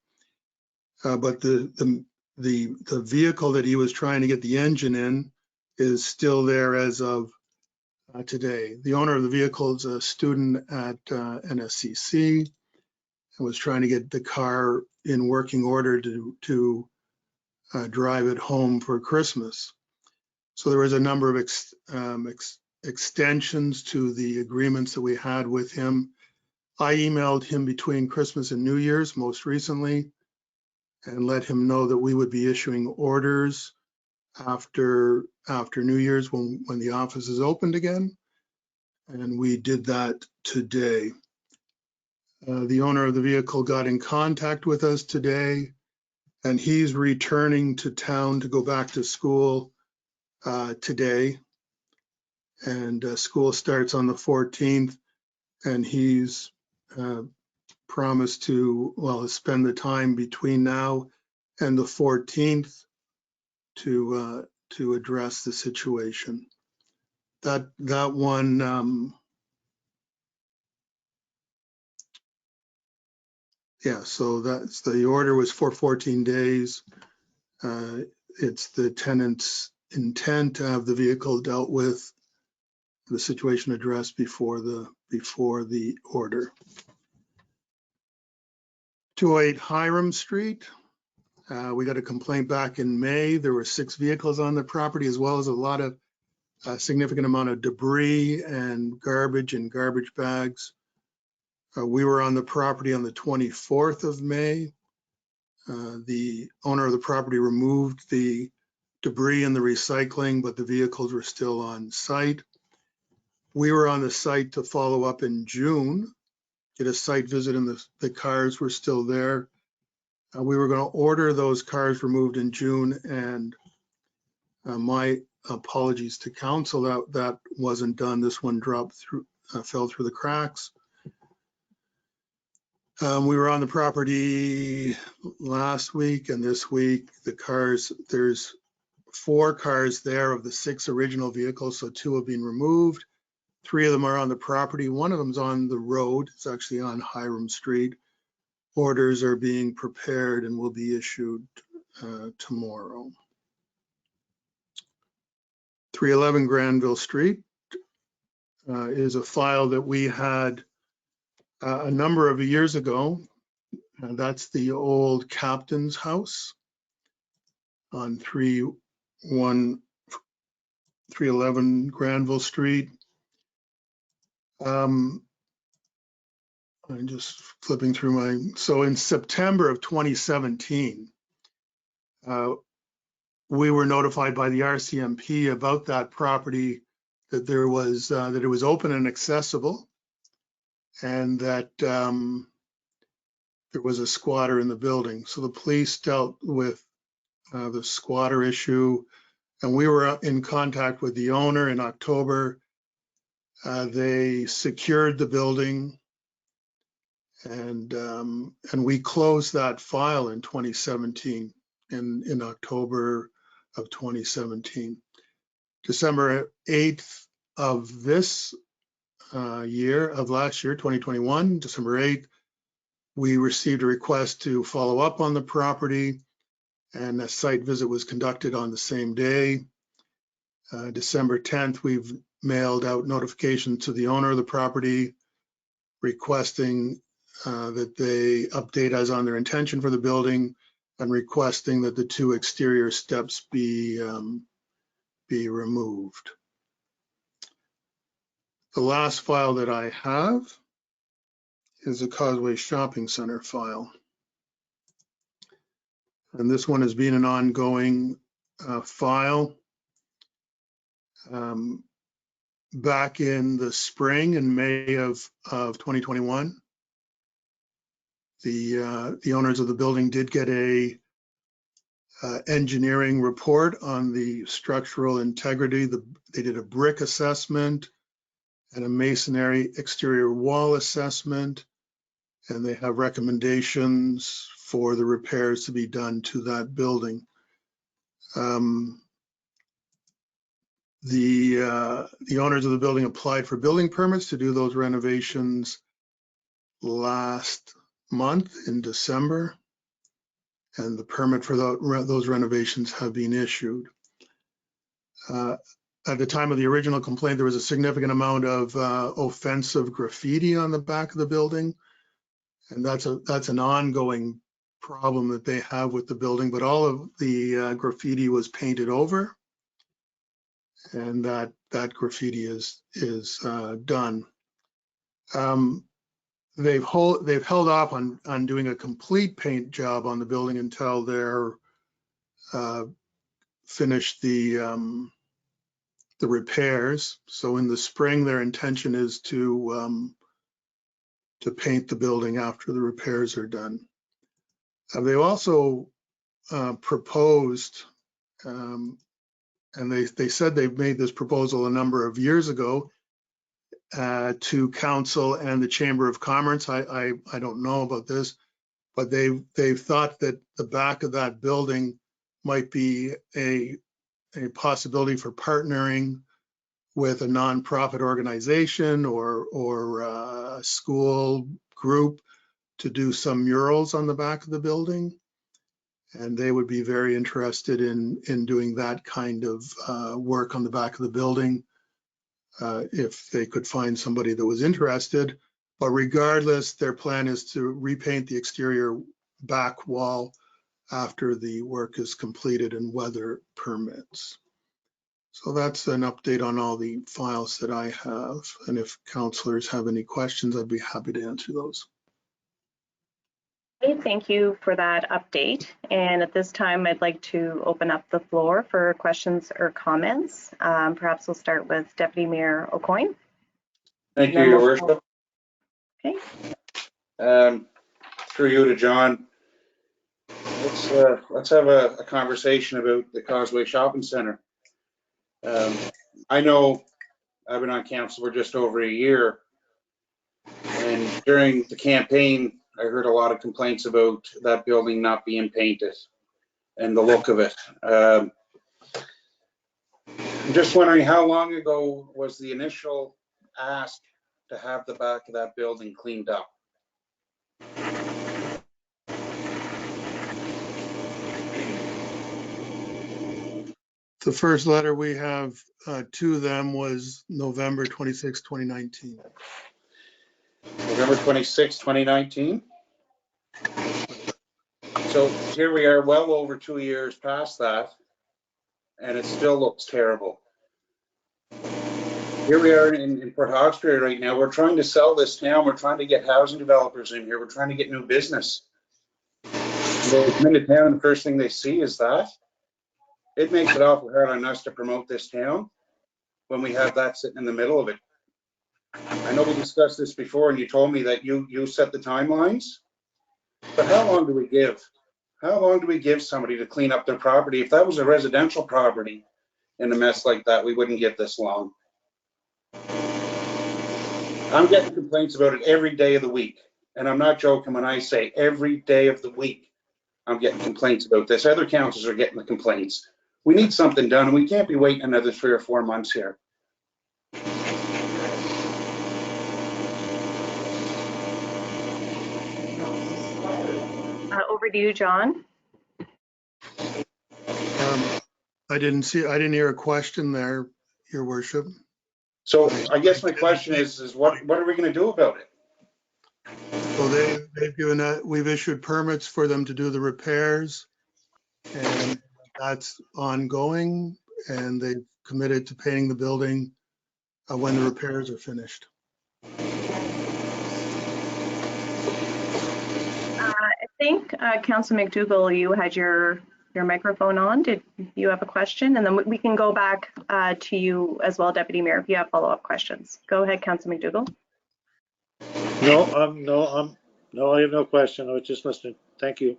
But the vehicle that he was trying to get the engine in is still there as of today. The owner of the vehicle is a student at NSCC and was trying to get the car in working order to drive it home for Christmas. So there was a number of extensions to the agreements that we had with him. I emailed him between Christmas and New Year's most recently and let him know that we would be issuing orders after New Year's when the office is opened again. And we did that today. The owner of the vehicle got in contact with us today, and he's returning to town to go back to school today. And school starts on the 14th, and he's promised to, well, spend the time between now and the 14th to address the situation. That one, yeah, so that's the order was for 14 days. It's the tenant's intent to have the vehicle dealt with, the situation addressed before the order. 208 Hiram Street. We got a complaint back in May. There were 6 vehicles on the property, as well as a lot of significant amount of debris and garbage bags. We were on the property on the 24th of May. The owner of the property removed the debris and the recycling, but the vehicles were still on site. We were on the site to follow up in June, did a site visit, and the cars were still there. We were going to order those cars removed in June, and my apologies to council that wasn't done. This one dropped through, fell through the cracks. We were on the property last week and this week. The cars, there's 4 cars there of the 6 original vehicles, so 2 have been removed. 3 of them are on the property. 1 of them's on the road. It's actually on Hiram Street. Orders are being prepared and will be issued tomorrow. 311 Granville Street is a file that we had a number of years ago. That's the old captain's house on 311 Granville Street. I'm just flipping through so in September of 2017, we were notified by the RCMP about that property, that there was that it was open and accessible, and that there was a squatter in the building. So the police dealt with the squatter issue, and we were in contact with the owner in October. They secured the building, and we closed that file in 2017, in October of 2017. December 8th of this last year, 2021, December 8th, we received a request to follow up on the property, and a site visit was conducted on the same day. December 10th, we've mailed out notification to the owner of the property requesting that they update us on their intention for the building, and requesting that the 2 exterior steps be removed. The last file that I have is the Causeway Shopping Center file. And this one has been an ongoing file. Back in the spring, in May of 2021, the owners of the building did get a engineering report on the structural integrity. They did a brick assessment and a masonry exterior wall assessment, and they have recommendations for the repairs to be done to that building. The owners of the building applied for building permits to do those renovations last month in December, and the permit for those renovations have been issued. At the time of the original complaint, there was a significant amount of offensive graffiti on the back of the building, and that's an ongoing problem that they have with the building. But all of the graffiti was painted over, and that graffiti is done. they've held off on doing a complete paint job on the building until they're finished the repairs. So in the spring, their intention is to paint the building after the repairs are done. They also proposed, and they said they've made this proposal a number of years ago to council and the Chamber of Commerce. I don't know about this, but they've thought that the back of that building might be a possibility for partnering with a nonprofit organization or a school group to do some murals on the back of the building. And they would be very interested in doing that kind of work on the back of the building if they could find somebody that was interested. But regardless, their plan is to repaint the exterior back wall after the work is completed and weather permits. So that's an update on all the files that I have. And if councillors have any questions, I'd be happy to answer those. Okay, thank you for that update. And at this time, I'd like to open up the floor for questions or comments. Perhaps we'll start with Deputy Mayor Aucoin. Thank you, Your Worship. Okay. Through you to John. Let's have a conversation about the Causeway Shopping Center. I know I've been on council for just over a year, and during the campaign, I heard a lot of complaints about that building not being painted and the look of it. I'm just wondering, how long ago was the initial ask to have the back of that building cleaned up? The first letter we have to them was November 26, 2019. November 26, 2019. So here we are, well over 2 years past that, and it still looks terrible. Here we are in Port Hawkesbury right now. We're trying to sell this town. We're trying to get housing developers in here. We're trying to get new business. They come into town and the first thing they see is that. It makes it awful hard on us to promote this town when we have that sitting in the middle of it. I know we discussed this before and you told me that you set the timelines, but how long do we give? How long do we give somebody to clean up their property? If that was a residential property in a mess like that, we wouldn't get this long. I'm getting complaints about it every day of the week. And I'm not joking when I say every day of the week, I'm getting complaints about this. Other councils are getting the complaints. We need something done, and we can't be waiting another 3 or 4 months here. Over to you, John. I didn't hear a question there, Your Worship. So I guess my question is what are we going to do about it? So they've given we've issued permits for them to do the repairs, and that's ongoing, and they've committed to painting the building when the repairs are finished. I think Councillor McDougall, you had your microphone on. Did you have a question? And then we can go back to you as well, Deputy Mayor, if you have follow-up questions. Go ahead, Councillor McDougall. No, I have no question. I was just listening. Thank you.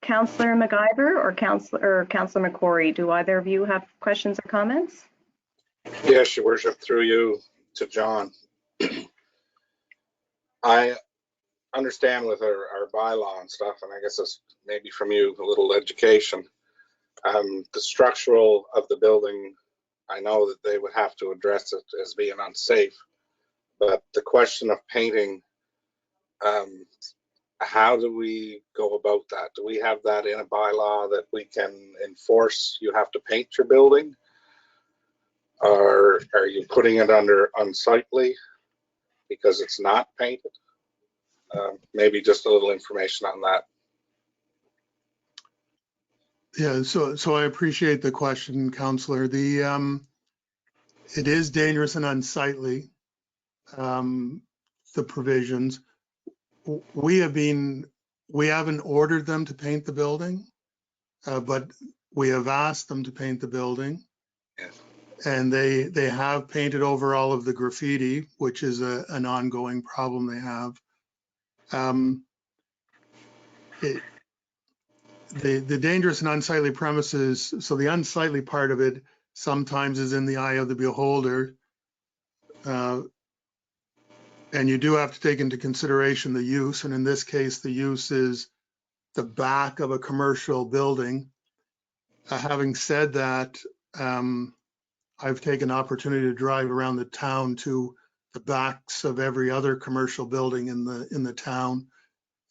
Councillor McIver or Councillor McCrory, do either of you have questions or comments? Yes, Your Worship, through you to John. I understand with our bylaw and stuff, and I guess it's maybe from you a little education. The structural of the building, I know that they would have to address it as being unsafe, but the question of painting, how do we go about that? Do we have that in a bylaw that we can enforce? You have to paint your building, or are you putting it under unsightly because it's not painted? Maybe just a little information on that. Yeah, so I appreciate the question, Councillor. It is dangerous and unsightly. the provisions. We haven't ordered them to paint the building, but we have asked them to paint the building. Yes. And they have painted over all of the graffiti, which is an ongoing problem they have. The dangerous and unsightly premises, so the unsightly part of it sometimes is in the eye of the beholder. And you do have to take into consideration the use. And in this case, the use is the back of a commercial building. Having said that, I've taken opportunity to drive around the town to the backs of every other commercial building in the town,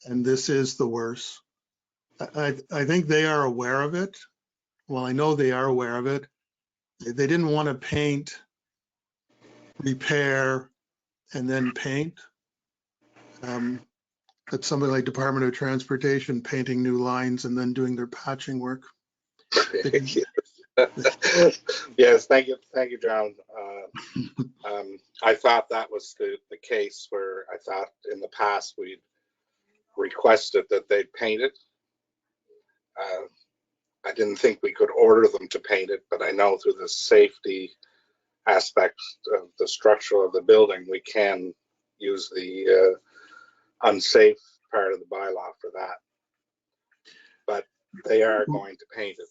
and this is the worst. I think they are aware of it. Well, I know they are aware of it. They didn't want to paint, repair, and then paint. That's somebody like Department of Transportation painting new lines and then doing their patching work. Yes, thank you, John. I thought that was the case where I thought in the past we'd requested that they paint it. I didn't think we could order them to paint it, but I know through the safety aspects of the structure of the building, we can use the unsafe part of the bylaw for that. But they are going to paint it.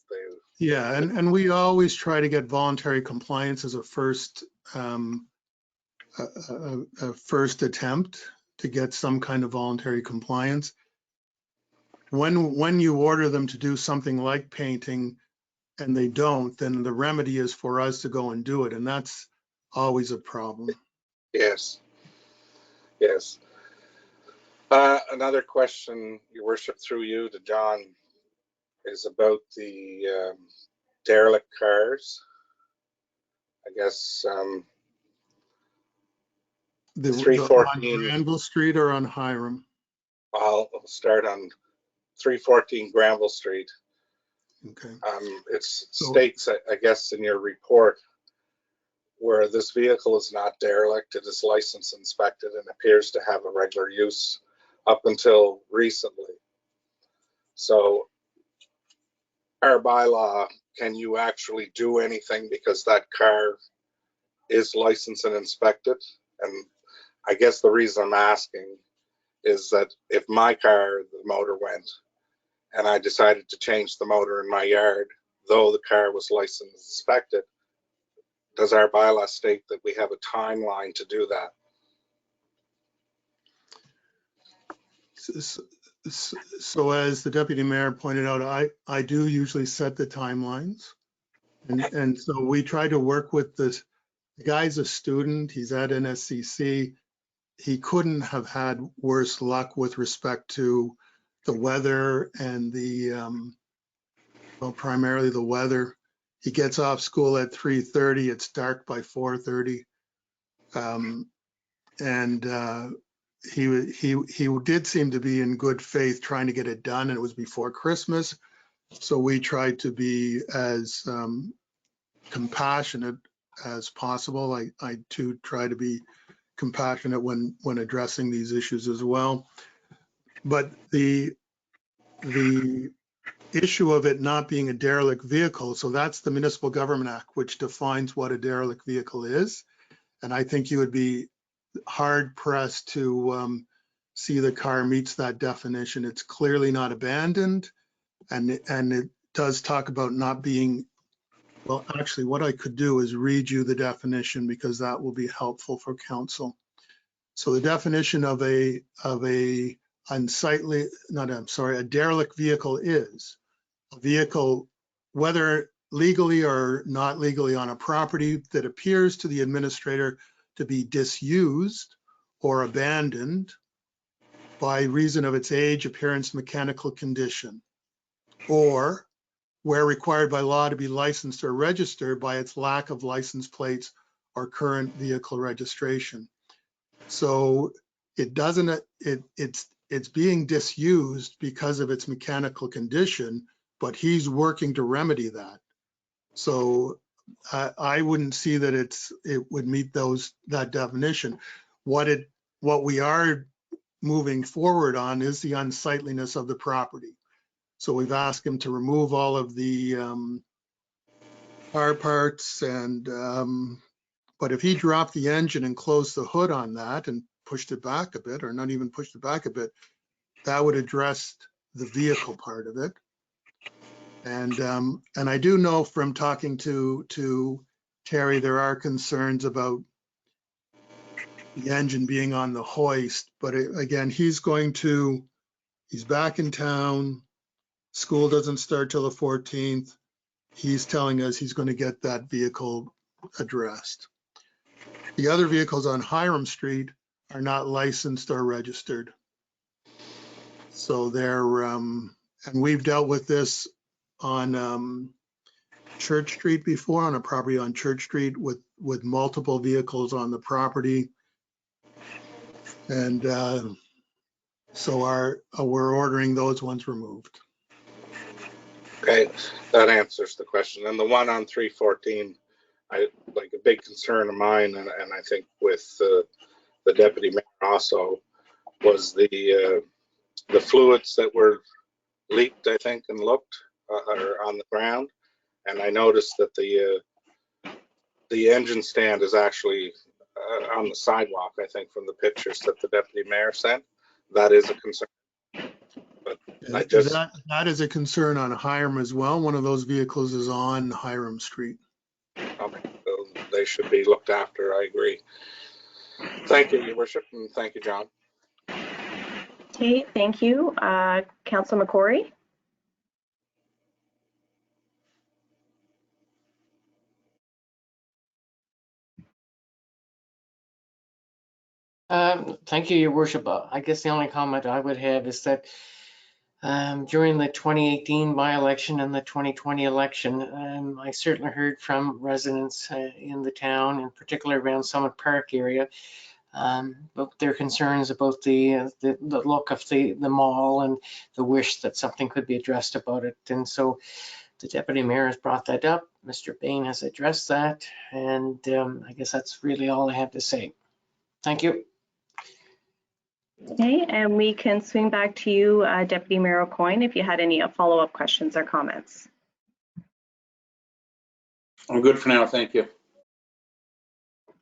Yeah, and we always try to get voluntary compliance as a first first attempt to get some kind of voluntary compliance. When you order them to do something like painting and they don't, then the remedy is for us to go and do it, and that's always a problem. Yes. Yes. Another question, Your Worship, through you to John, is about the derelict cars. I guess The 314. On Granville Street or on Hiram? I'll start on 314 Granville Street. Okay. It states, I guess, in your report, where this vehicle is not derelict, it is licensed, inspected, and appears to have a regular use up until recently. So our bylaw, can you actually do anything because that car is licensed and inspected? And I guess the reason I'm asking is that if my car, the motor went, and I decided to change the motor in my yard, though the car was licensed and inspected, does our bylaw state that we have a timeline to do that? So as the deputy mayor pointed out, I do usually set the timelines. And so we try to work with this. The guy's a student, he's at NSCC. He couldn't have had worse luck with respect to the weather and the, well, primarily the weather. He gets off school at 3:30, it's dark by 4:30. He did seem to be in good faith trying to get it done, and it was before Christmas. So we tried to be as compassionate as possible. I too try to be compassionate when addressing these issues as well. But the issue of it not being a derelict vehicle, so that's the Municipal Government Act, which defines what a derelict vehicle is. And I think you would be hard pressed to see the car meets that definition. It's clearly not abandoned, and it does talk about not being, well, actually what I could do is read you the definition because that will be helpful for council. So the definition of a unsightly, a derelict vehicle is a vehicle, whether legally or not legally on a property, that appears to the administrator to be disused or abandoned by reason of its age, appearance, mechanical condition, or where required by law to be licensed or registered by its lack of license plates or current vehicle registration. So it doesn't, it's being disused because of its mechanical condition, but he's working to remedy that. So I wouldn't see that it would meet that definition. what we are moving forward on is the unsightliness of the property. So we've asked him to remove all of the car parts and, but if he dropped the engine and closed the hood on that and pushed it back a bit, or not even pushed it back a bit, that would address the vehicle part of it. And I do know from talking to Terry, there are concerns about the engine being on the hoist, but again, he's back in town. School doesn't start till the 14th. He's telling us he's going to get that vehicle addressed. The other vehicles on Hiram Street are not licensed or registered. So they're, and we've dealt with this on Church Street before, on a property on Church Street with multiple vehicles on the property. And so we're ordering those ones removed. Okay, that answers the question. And the one on 314, like a big concern of mine, and I think with the deputy mayor also, was the fluids that were leaked, I think, and looked are on the ground. And I noticed that the engine stand is actually on the sidewalk, I think, from the pictures that the deputy mayor sent. That is a concern. But I just, that is a concern on Hiram as well. One of those vehicles is on Hiram Street. They should be looked after. I agree. Thank you, Your Worship, and thank you, John. Okay, thank you. Councillor McCrory. Thank you, Your Worship. I guess the only comment I would have is that during the 2018 by-election and the 2020 election, I certainly heard from residents in the town, in particular around Summit Park area, about their concerns about the look of the mall and the wish that something could be addressed about it. And so the deputy mayor has brought that up. Mr. Bain has addressed that, and I guess that's really all I have to say. Thank you. Okay, and we can swing back to you, Deputy Mayor Aucoin, if you had any follow-up questions or comments. I'm good for now, thank you.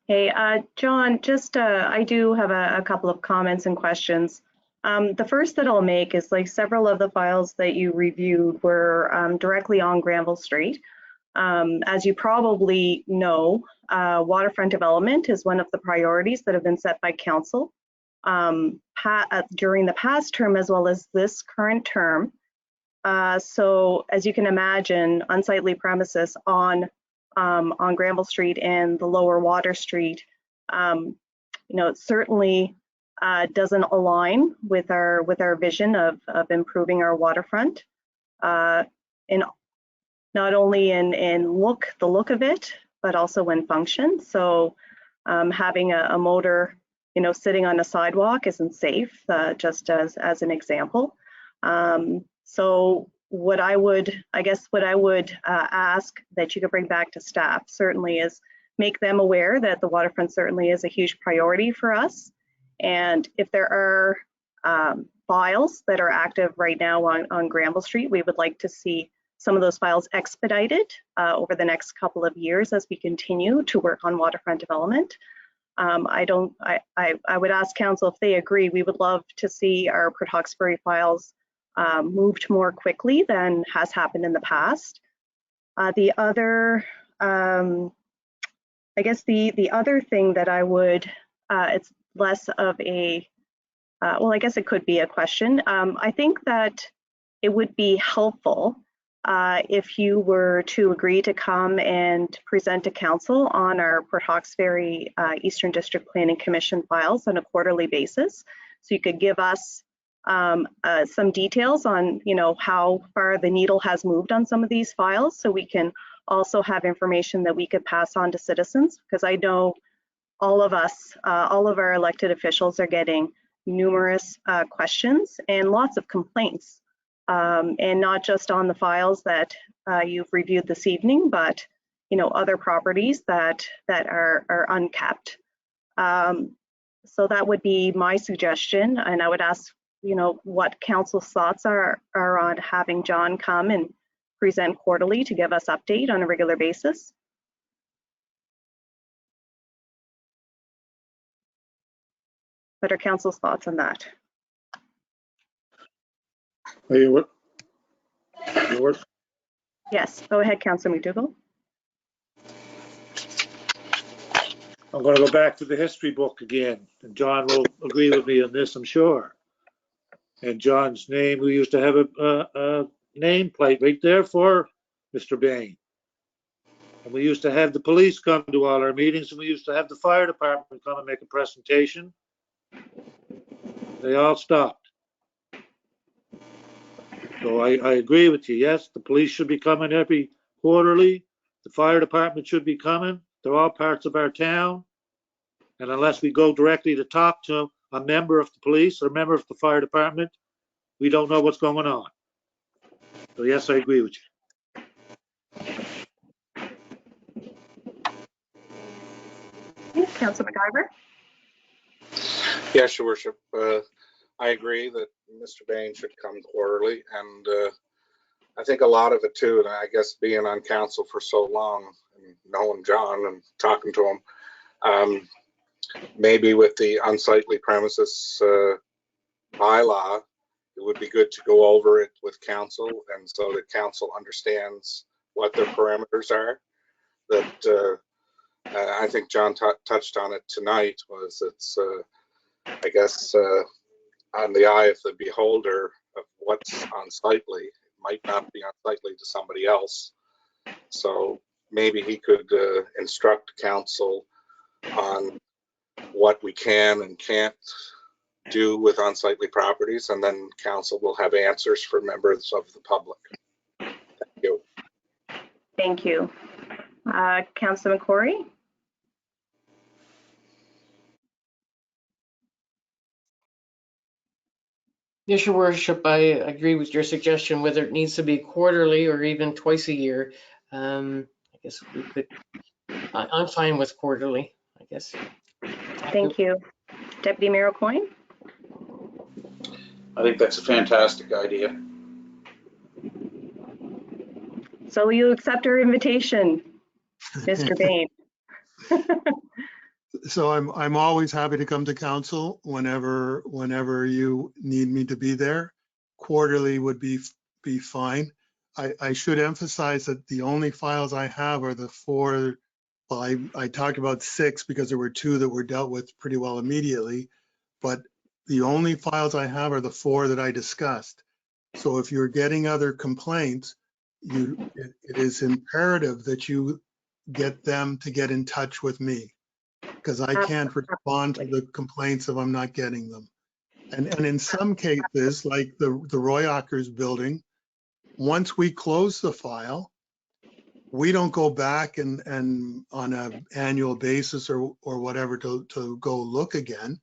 Hey, John, just I do have a couple of comments and questions. The first that I'll make is, like, several of the files that you reviewed were directly on Granville Street. As you probably know, waterfront development is one of the priorities that have been set by council during the past term as well as this current term. So as you can imagine, unsightly premises on Granville Street and the lower Water Street, it certainly doesn't align with our vision of improving our waterfront, in not only in the look of it, but also in function. So having a motor sitting on a sidewalk isn't safe, just as an example. So what I would ask that you could bring back to staff certainly is make them aware that the waterfront certainly is a huge priority for us. And if there are files that are active right now on Granville Street, we would like to see some of those files expedited over the next couple of years as we continue to work on waterfront development. I would ask council if they agree. We would love to see our Port Hawkesbury files moved more quickly than has happened in the past. The other, I guess the other thing that I would, it's less of a, well, I guess it could be a question. I think that it would be helpful if you were to agree to come and present to council on our Port Hawkesbury Eastern District Planning Commission files on a quarterly basis. So you could give us some details on, how far the needle has moved on some of these files, so we can also have information that we could pass on to citizens, because I know all of us, all of our elected officials are getting numerous questions and lots of complaints. And not just on the files that you've reviewed this evening, but other properties that are unkept. So that would be my suggestion, and I would ask, you know, what council's thoughts are on having John come and present quarterly to give us update on a regular basis. What are council's thoughts on that? Yes, go ahead, Councillor McDougall. I'm going to go back to the history book again, and John will agree with me on this, I'm sure. And John's name, we used to have a nameplate right there for Mr. Bain. And we used to have the police come to all our meetings, and we used to have the fire department come and make a presentation. They all stopped. So I agree with you. Yes, the police should be coming every quarterly. The fire department should be coming. They're all parts of our town. And unless we go directly to talk to a member of the police or a member of the fire department, we don't know what's going on. So yes, I agree with you. Councillor McIver? Yes, Your Worship. I agree that Mr. Bain should come quarterly, and I think a lot of it too, and I guess being on council for so long and knowing John and talking to him, maybe with the unsightly premises bylaw, it would be good to go over it with council, and so that council understands what their parameters are. That I think John touched on it tonight, was it's I guess on the eye of the beholder of what's unsightly. It might not be unsightly to somebody else. So maybe he could instruct council on what we can and can't do with unsightly properties, and then council will have answers for members of the public. Thank you. Thank you. Councillor McCrory? Yes, Your Worship, I agree with your suggestion, whether it needs to be quarterly or even twice a year. I guess we could, I'm fine with quarterly, I guess. Thank you. Deputy Mayor Coyne? I think that's a fantastic idea. So will you accept our invitation, Mr. Bain? So I'm always happy to come to council whenever you need me to be there. Quarterly would be fine. I should emphasize that the only files I have are the 4. Well, I talked about 6 because there were 2 that were dealt with pretty well immediately, but the only files I have are the 4 that I discussed. So if you're getting other complaints, it is imperative that you get them to get in touch with me, because I can't respond to the complaints if I'm not getting them. And in some cases, like the Roy Ockers building, once we close the file, we don't go back and on an annual basis or whatever to go look again.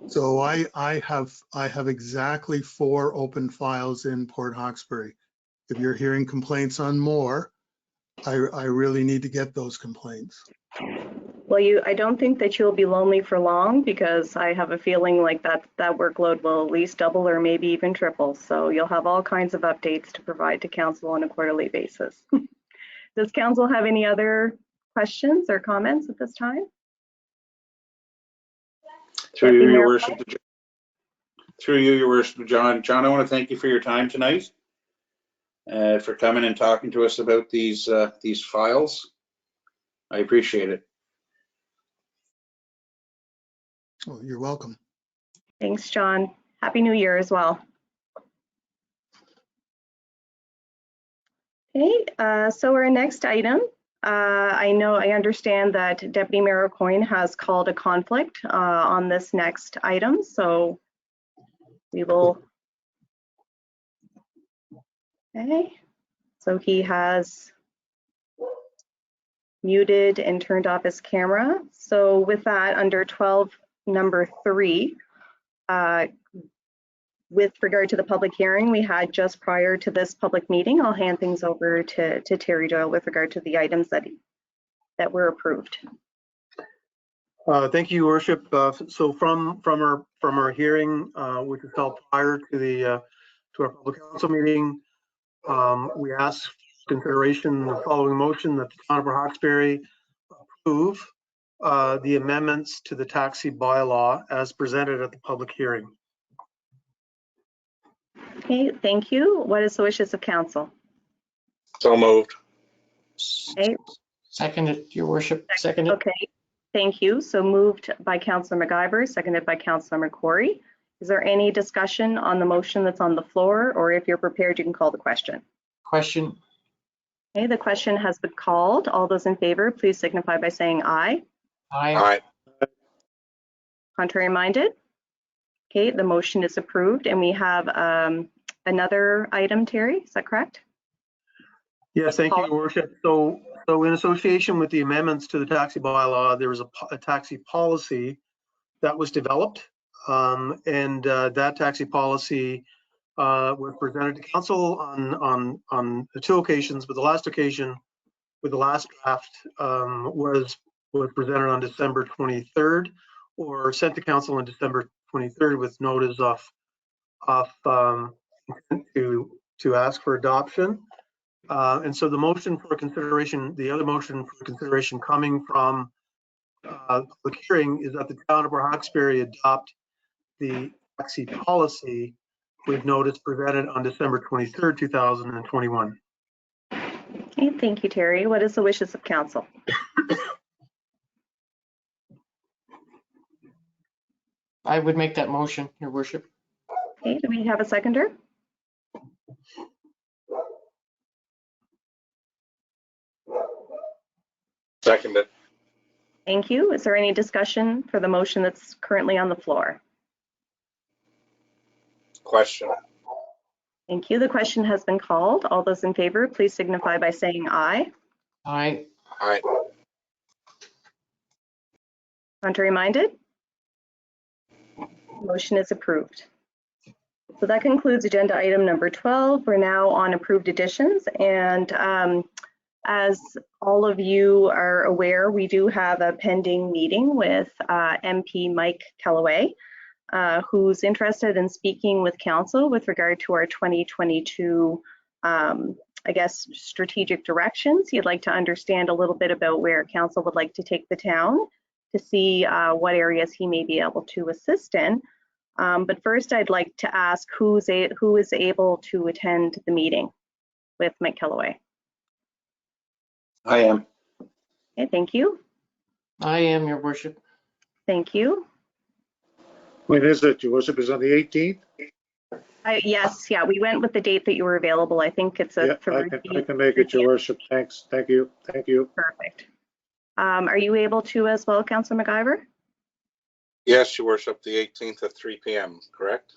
So I have exactly 4 open files in Port Hawkesbury. If you're hearing complaints on more, I really need to get those complaints. Well, I don't think that you'll be lonely for long, because I have a feeling like that workload will at least double or maybe even triple. So you'll have all kinds of updates to provide to council on a quarterly basis. Does council have any other questions or comments at this time? Through you, Your Worship. Through you, Your Worship, John. John, I want to thank you for your time tonight, for coming and talking to us about these files. I appreciate it. Well, you're welcome. Thanks, John. Happy New Year as well. Okay, so our next item, I understand that Deputy Mayor Coyne has called a conflict on this next item, so we will. Okay, so he has muted and turned off his camera. So with that, under 12, number 3, with regard to the public hearing we had just prior to this public meeting, I'll hand things over to Terry Doyle with regard to the items that were approved. Thank you, Your Worship. So from our hearing, which was held prior to our public council meeting, we ask consideration the following motion that the town of Port Hawkesbury approve the amendments to the taxi bylaw as presented at the public hearing. Okay, thank you. What is the wishes of council? So moved. Okay, Seconded, Your Worship, seconded. okay, thank you. So moved by Councillor MacGyver, seconded by Councillor McCrory. Is there any discussion on the motion that's on the floor, or if you're prepared, you can call the question? Question. Okay, the question has been called. All those in favor, please signify by saying aye. Aye. Aye. Contrary minded? Okay, the motion is approved, and we have another item, Terry, is that correct? Yes, thank you, Your Worship. So in association with the amendments to the taxi bylaw, there was a taxi policy that was developed, and that taxi policy was presented to council on the 2 occasions, but the last occasion with the last draft was presented on December 23rd, or sent to council on December 23rd with notice of to ask for adoption. And so the motion for consideration, the other motion for consideration coming from the public hearing is that the town of Port Hawkesbury adopt the taxi policy with notice presented on December 23rd, 2021. Okay, thank you, Terry. What is the wishes of council? I would make that motion, Your Worship. Okay, do we have a seconder? Seconded. Thank you. Is there any discussion for the motion that's currently on the floor? Question. Thank you. The question has been called. All those in favor, please signify by saying aye. Aye. Aye. Contrary minded? Motion is approved. So that concludes agenda item number 12. We're now on approved additions, and as all of you are aware, we do have a pending meeting with MP Mike Kellaway, who's interested in speaking with council with regard to our 2022, I guess, strategic directions. He'd like to understand a little bit about where council would like to take the town, to see what areas he may be able to assist in. But first, I'd like to ask who is able to attend the meeting with Mike Kellaway. I am. Okay, thank you. I am, Your Worship. Thank you. When is it, Your Worship? Is it on the 18th? Yes, yeah, we went with the date that you were available. I think it's a Yeah, I can make it, Your Worship. Thanks. Thank you. Thank you. Perfect. Are you able to as well, Councillor MacGyver? Yes, Your Worship, the 18th at 3 p.m., correct?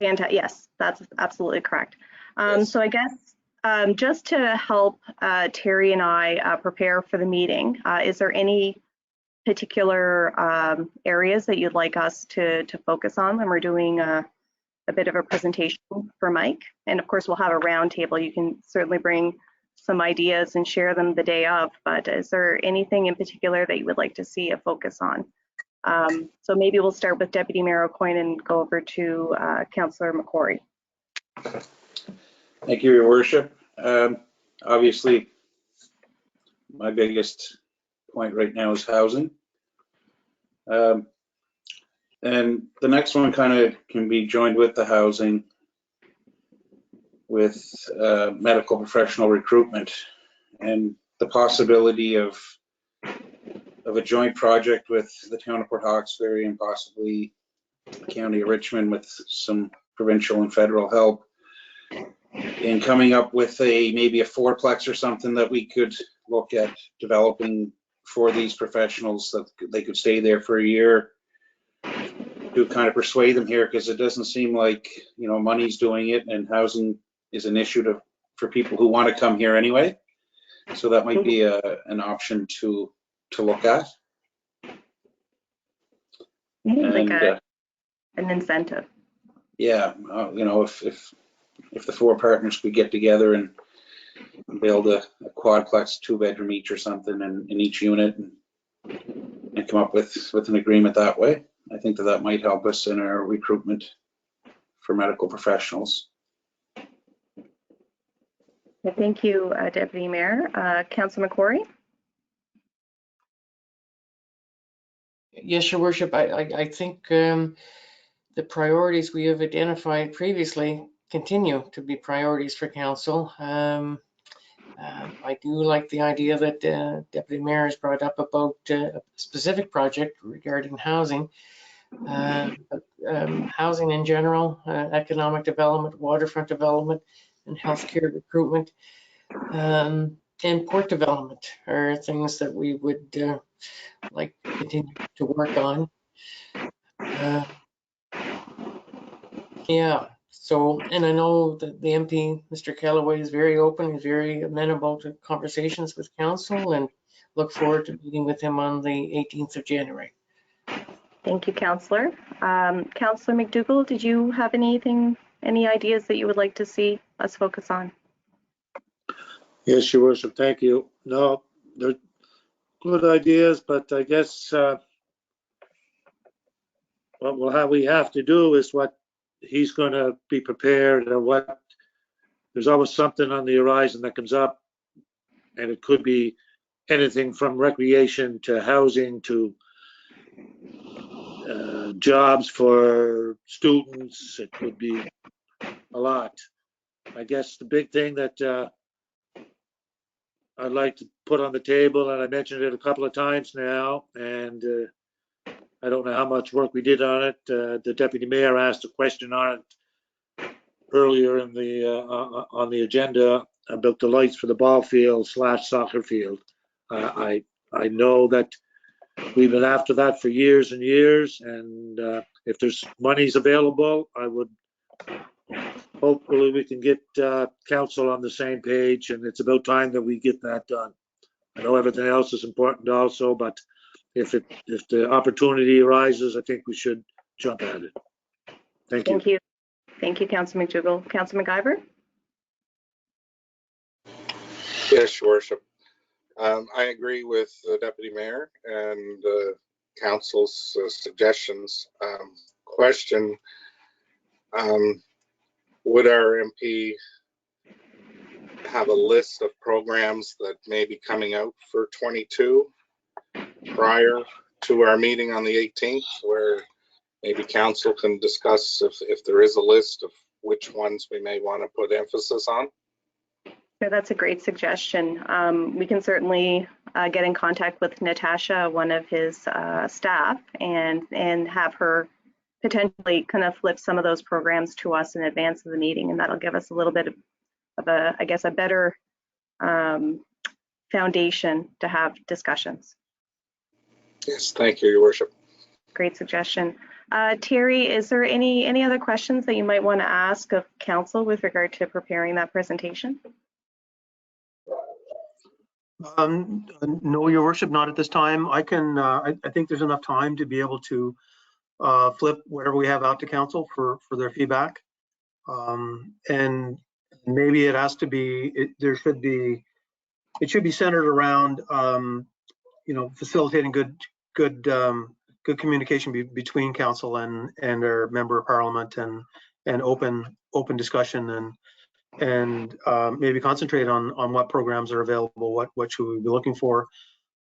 Yes, that's absolutely correct. Yes. So I guess just to help Terry and I prepare for the meeting, is there any particular areas that you'd like us to focus on when we're doing a bit of a presentation for Mike? And of course, we'll have a round table. You can certainly bring some ideas and share them the day of, but is there anything in particular that you would like to see a focus on? So maybe we'll start with Deputy Mayor Aucoin and go over to Councillor McCrory. Thank you, Your Worship. Obviously, my biggest point right now is housing. And the next one kind of can be joined with the housing with medical professional recruitment and the possibility of a joint project with the town of Port Hawkesbury and possibly the county of Richmond with some provincial and federal help in coming up with maybe a fourplex or something that we could look at developing for these professionals, that they could stay there for a year to kind of persuade them here, because it doesn't seem like, you know, money's doing it, and housing is an issue for people who want to come here anyway. So that might be an option to look at. Like an incentive. Yeah, you know, if the four partners could get together and build a quadplex, 2-bedroom each or something in each unit, and and come up with an agreement that way. I think that might help us in our recruitment for medical professionals. Well, thank you, Deputy Mayor. Councillor McCrory? Yes, Your Worship, I think the priorities we have identified previously continue to be priorities for council. I do like the idea that Deputy Mayor has brought up about a specific project regarding housing. Housing in general, economic development, waterfront development, and healthcare recruitment, and port development are things that we would like to continue to work on. Yeah, so, and I know that the MP, Mr. Callaway, is very open, he's very amenable to conversations with council, and look forward to meeting with him on the 18th of January. Thank you, Councillor. Councillor McDougall, did you have any ideas that you would like to see us focus on? Yes, Your Worship, thank you. No, they're good ideas, but I guess what we have to do is what he's going to be prepared, and what there's always something on the horizon that comes up, and it could be anything from recreation to housing to jobs for students. It could be a lot. I guess the big thing that I'd like to put on the table, and I mentioned it a couple of times now, and I don't know how much work we did on it. The Deputy Mayor asked a question on it earlier in the on the agenda about the lights for the ball field / soccer field. I know that we've been after that for years and years, and if there's monies available, I would hopefully we can get council on the same page, and it's about time that we get that done. I know everything else is important also, but if the opportunity arises, I think we should jump at it. Thank you. Thank you. Thank you, Councillor McDougall. Councillor McIver? Yes, Your Worship. I agree with the Deputy Mayor and Council's suggestions. Question, would our MP have a list of programs that may be coming out for 22 prior to our meeting on the 18th, where maybe Council can discuss if there is a list of which ones we may want to put emphasis on? Yeah, that's a great suggestion. We can certainly get in contact with Natasha, one of his staff, and have her potentially kind of flip some of those programs to us in advance of the meeting, and that'll give us a little bit of a, I guess, a better foundation to have discussions. Yes, thank you, Your Worship. Great suggestion. Terry, is there any other questions that you might want to ask of Council with regard to preparing that presentation? No, Your Worship, not at this time. I can. I think there's enough time to be able to flip whatever we have out to council for their feedback, and maybe it has to be. It should be centered around facilitating good communication between council and our member of parliament, and open discussion, and maybe concentrate on what programs are available, what should we be looking for.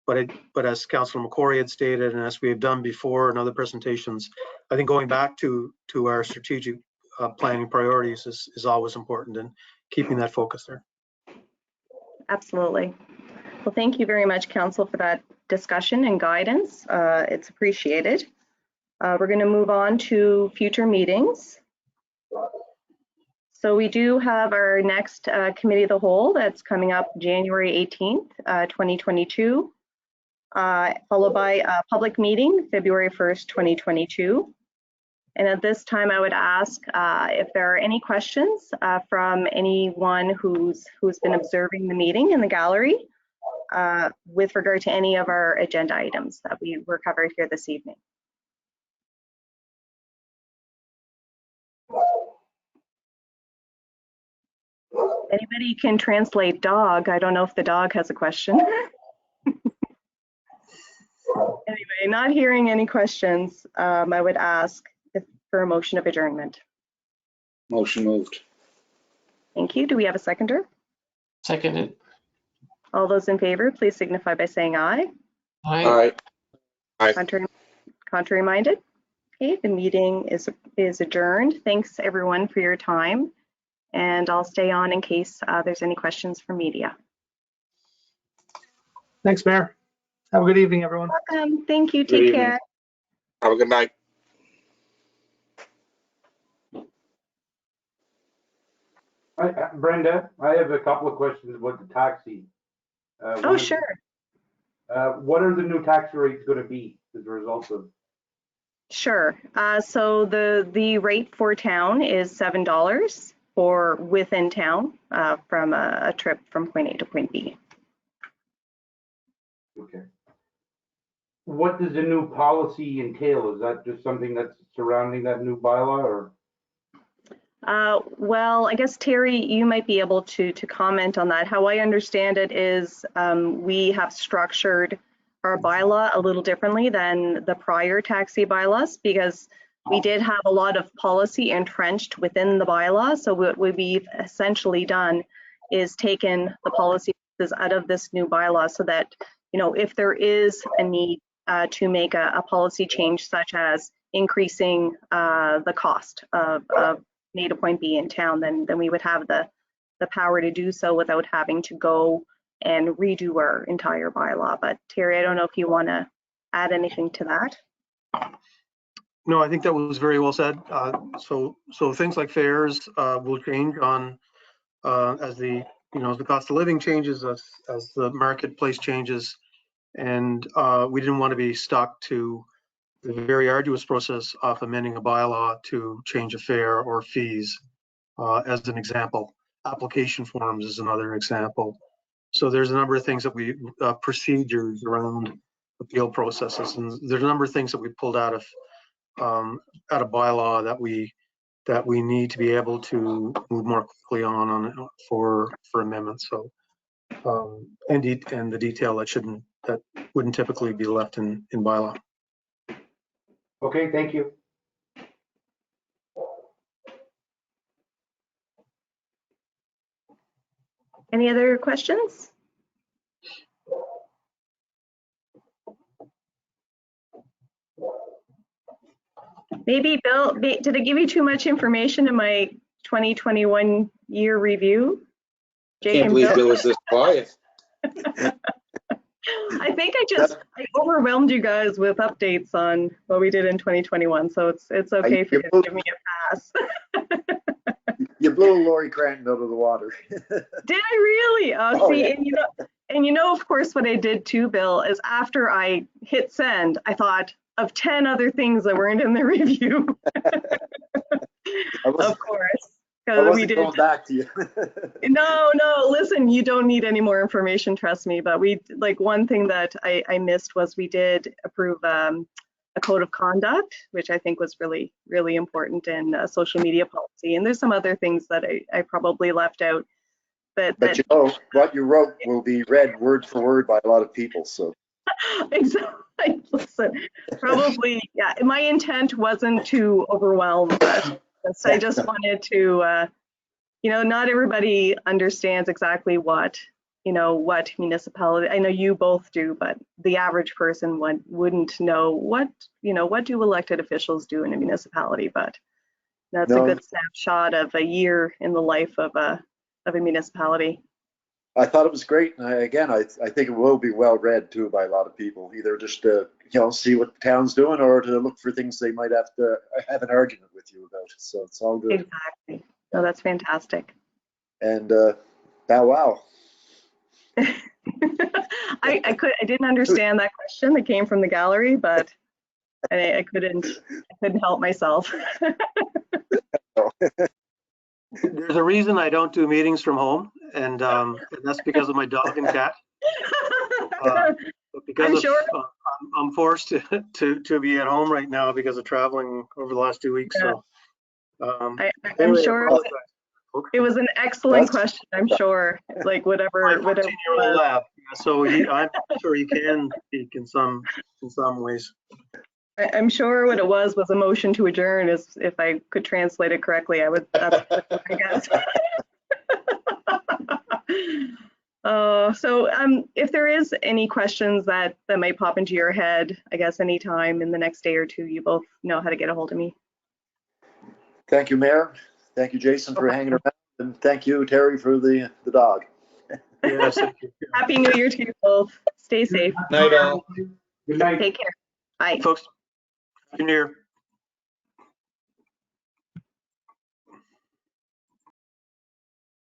But as Councillor McCrory had stated, and as we have done before in other presentations, I think going back to our strategic planning priorities is always important, and keeping that focus there. Absolutely. Well, thank you very much, Council, for that discussion and guidance. It's appreciated. We're going to move on to future meetings. So we do have our next Committee of the Whole that's coming up January 18th, 2022, followed by a public meeting February 1st, 2022. And at this time, I would ask if there are any questions from anyone who's been observing the meeting in the gallery with regard to any of our agenda items that we were covered here this evening. Anybody can translate dog. I don't know if the dog has a question. Anyway, Okay, not hearing any questions, I would ask for a motion of adjournment. Motion moved. Thank you. Do we have a seconder? Seconded. All those in favor, please signify by saying aye. Aye. Aye. Contrary minded? Okay, the meeting is adjourned. Thanks everyone for your time. And I'll stay on in case there's any questions from media. Thanks, Mayor. Have a good evening, everyone. Welcome. Thank you. Good Take evening. care. Have a good night. Brenda, I have a couple of questions about the taxi. Oh, sure. What are the new taxi rates going to be as a result of? Sure. So the rate for town is $7 for within town from a trip from point A to point B. Okay. What does the new policy entail? Is that just something that's surrounding that new bylaw, or? Well, I guess Terry, you might be able to comment on that. How I understand it is we have structured our bylaw a little differently than the prior taxi bylaws because we did have a lot of policy entrenched within the bylaw. So what we've essentially done is taken the policies out of this new bylaw so that, you know, if there is a need to make a policy change such as increasing the cost of A to point B in town, then we would have the power to do so without having to go and redo our entire bylaw. But Terry, I don't know if you want to add anything to that. No, I think that was very well said. So things like fares will change on as the cost of living changes, as the marketplace changes, and we didn't want to be stuck to the very arduous process of amending a bylaw to change a fare or fees, as an example. Application forms is another example. So there's a number of things that we procedures around appeal processes, and there's a number of things that we pulled out of a bylaw that we need to be able to move more quickly on for amendments. So and the detail that wouldn't typically be left in bylaw. Okay, thank you. Any other questions? Maybe Bill, did I give you too much information in my 2021 year review? Jake Can't and believe Bill? Bill was this quiet. I think I overwhelmed you guys with updates on what we did in 2021, so it's okay for you to give me a pass. You blew Lori Cranton out of the water. Did I really? Oh, See, yeah. and you know, of course, what I did too, Bill, is after I hit send, I thought of 10 other things that weren't in the review. Of course. I wasn't going back to you. No, listen, you don't need any more information, trust me. But one thing that I missed was we did approve a code of conduct, which I think was really, really important in social media policy. And there's some other things that I probably left out. But you know, what you wrote will be read word for word by a lot of people, so. Exactly. Listen, probably, yeah, my intent wasn't to overwhelm us. I just wanted to, not everybody understands exactly what municipality, I know you both do, but the average person wouldn't know what do elected officials do in a municipality, but that's a good snapshot of a year in the life of a municipality. I thought it was great. And I think it will be well read too by a lot of people, either just to, see what the town's doing or to look for things they might have to have an argument with you about. So it's all good. Exactly. No, that's fantastic. And wow. I didn't understand that question that came from the gallery, but I couldn't help myself. There's a reason I don't do meetings from home, and that's because of my dog and cat. Because I'm forced to be at home right now because of traveling over the last 2 weeks. So I'm sure. It was an excellent That's- question, I'm sure. It's like whatever, My whatever. 14-year-old laugh. So I'm sure he can speak in some ways. I'm sure what it was a motion to adjourn. Is if I could translate it correctly, I would. That's what I guess. So if there is any questions that might pop into your head, I guess anytime in the next day or two, you both know how to get a hold of me. Thank you, Mayor. Thank you, Jason, for hanging around. And thank you, Terry, for the dog. Yes. Thank you. Happy New Year to you both. Stay safe. Night all. Good night. Take care. Bye. Folks, Happy New Year.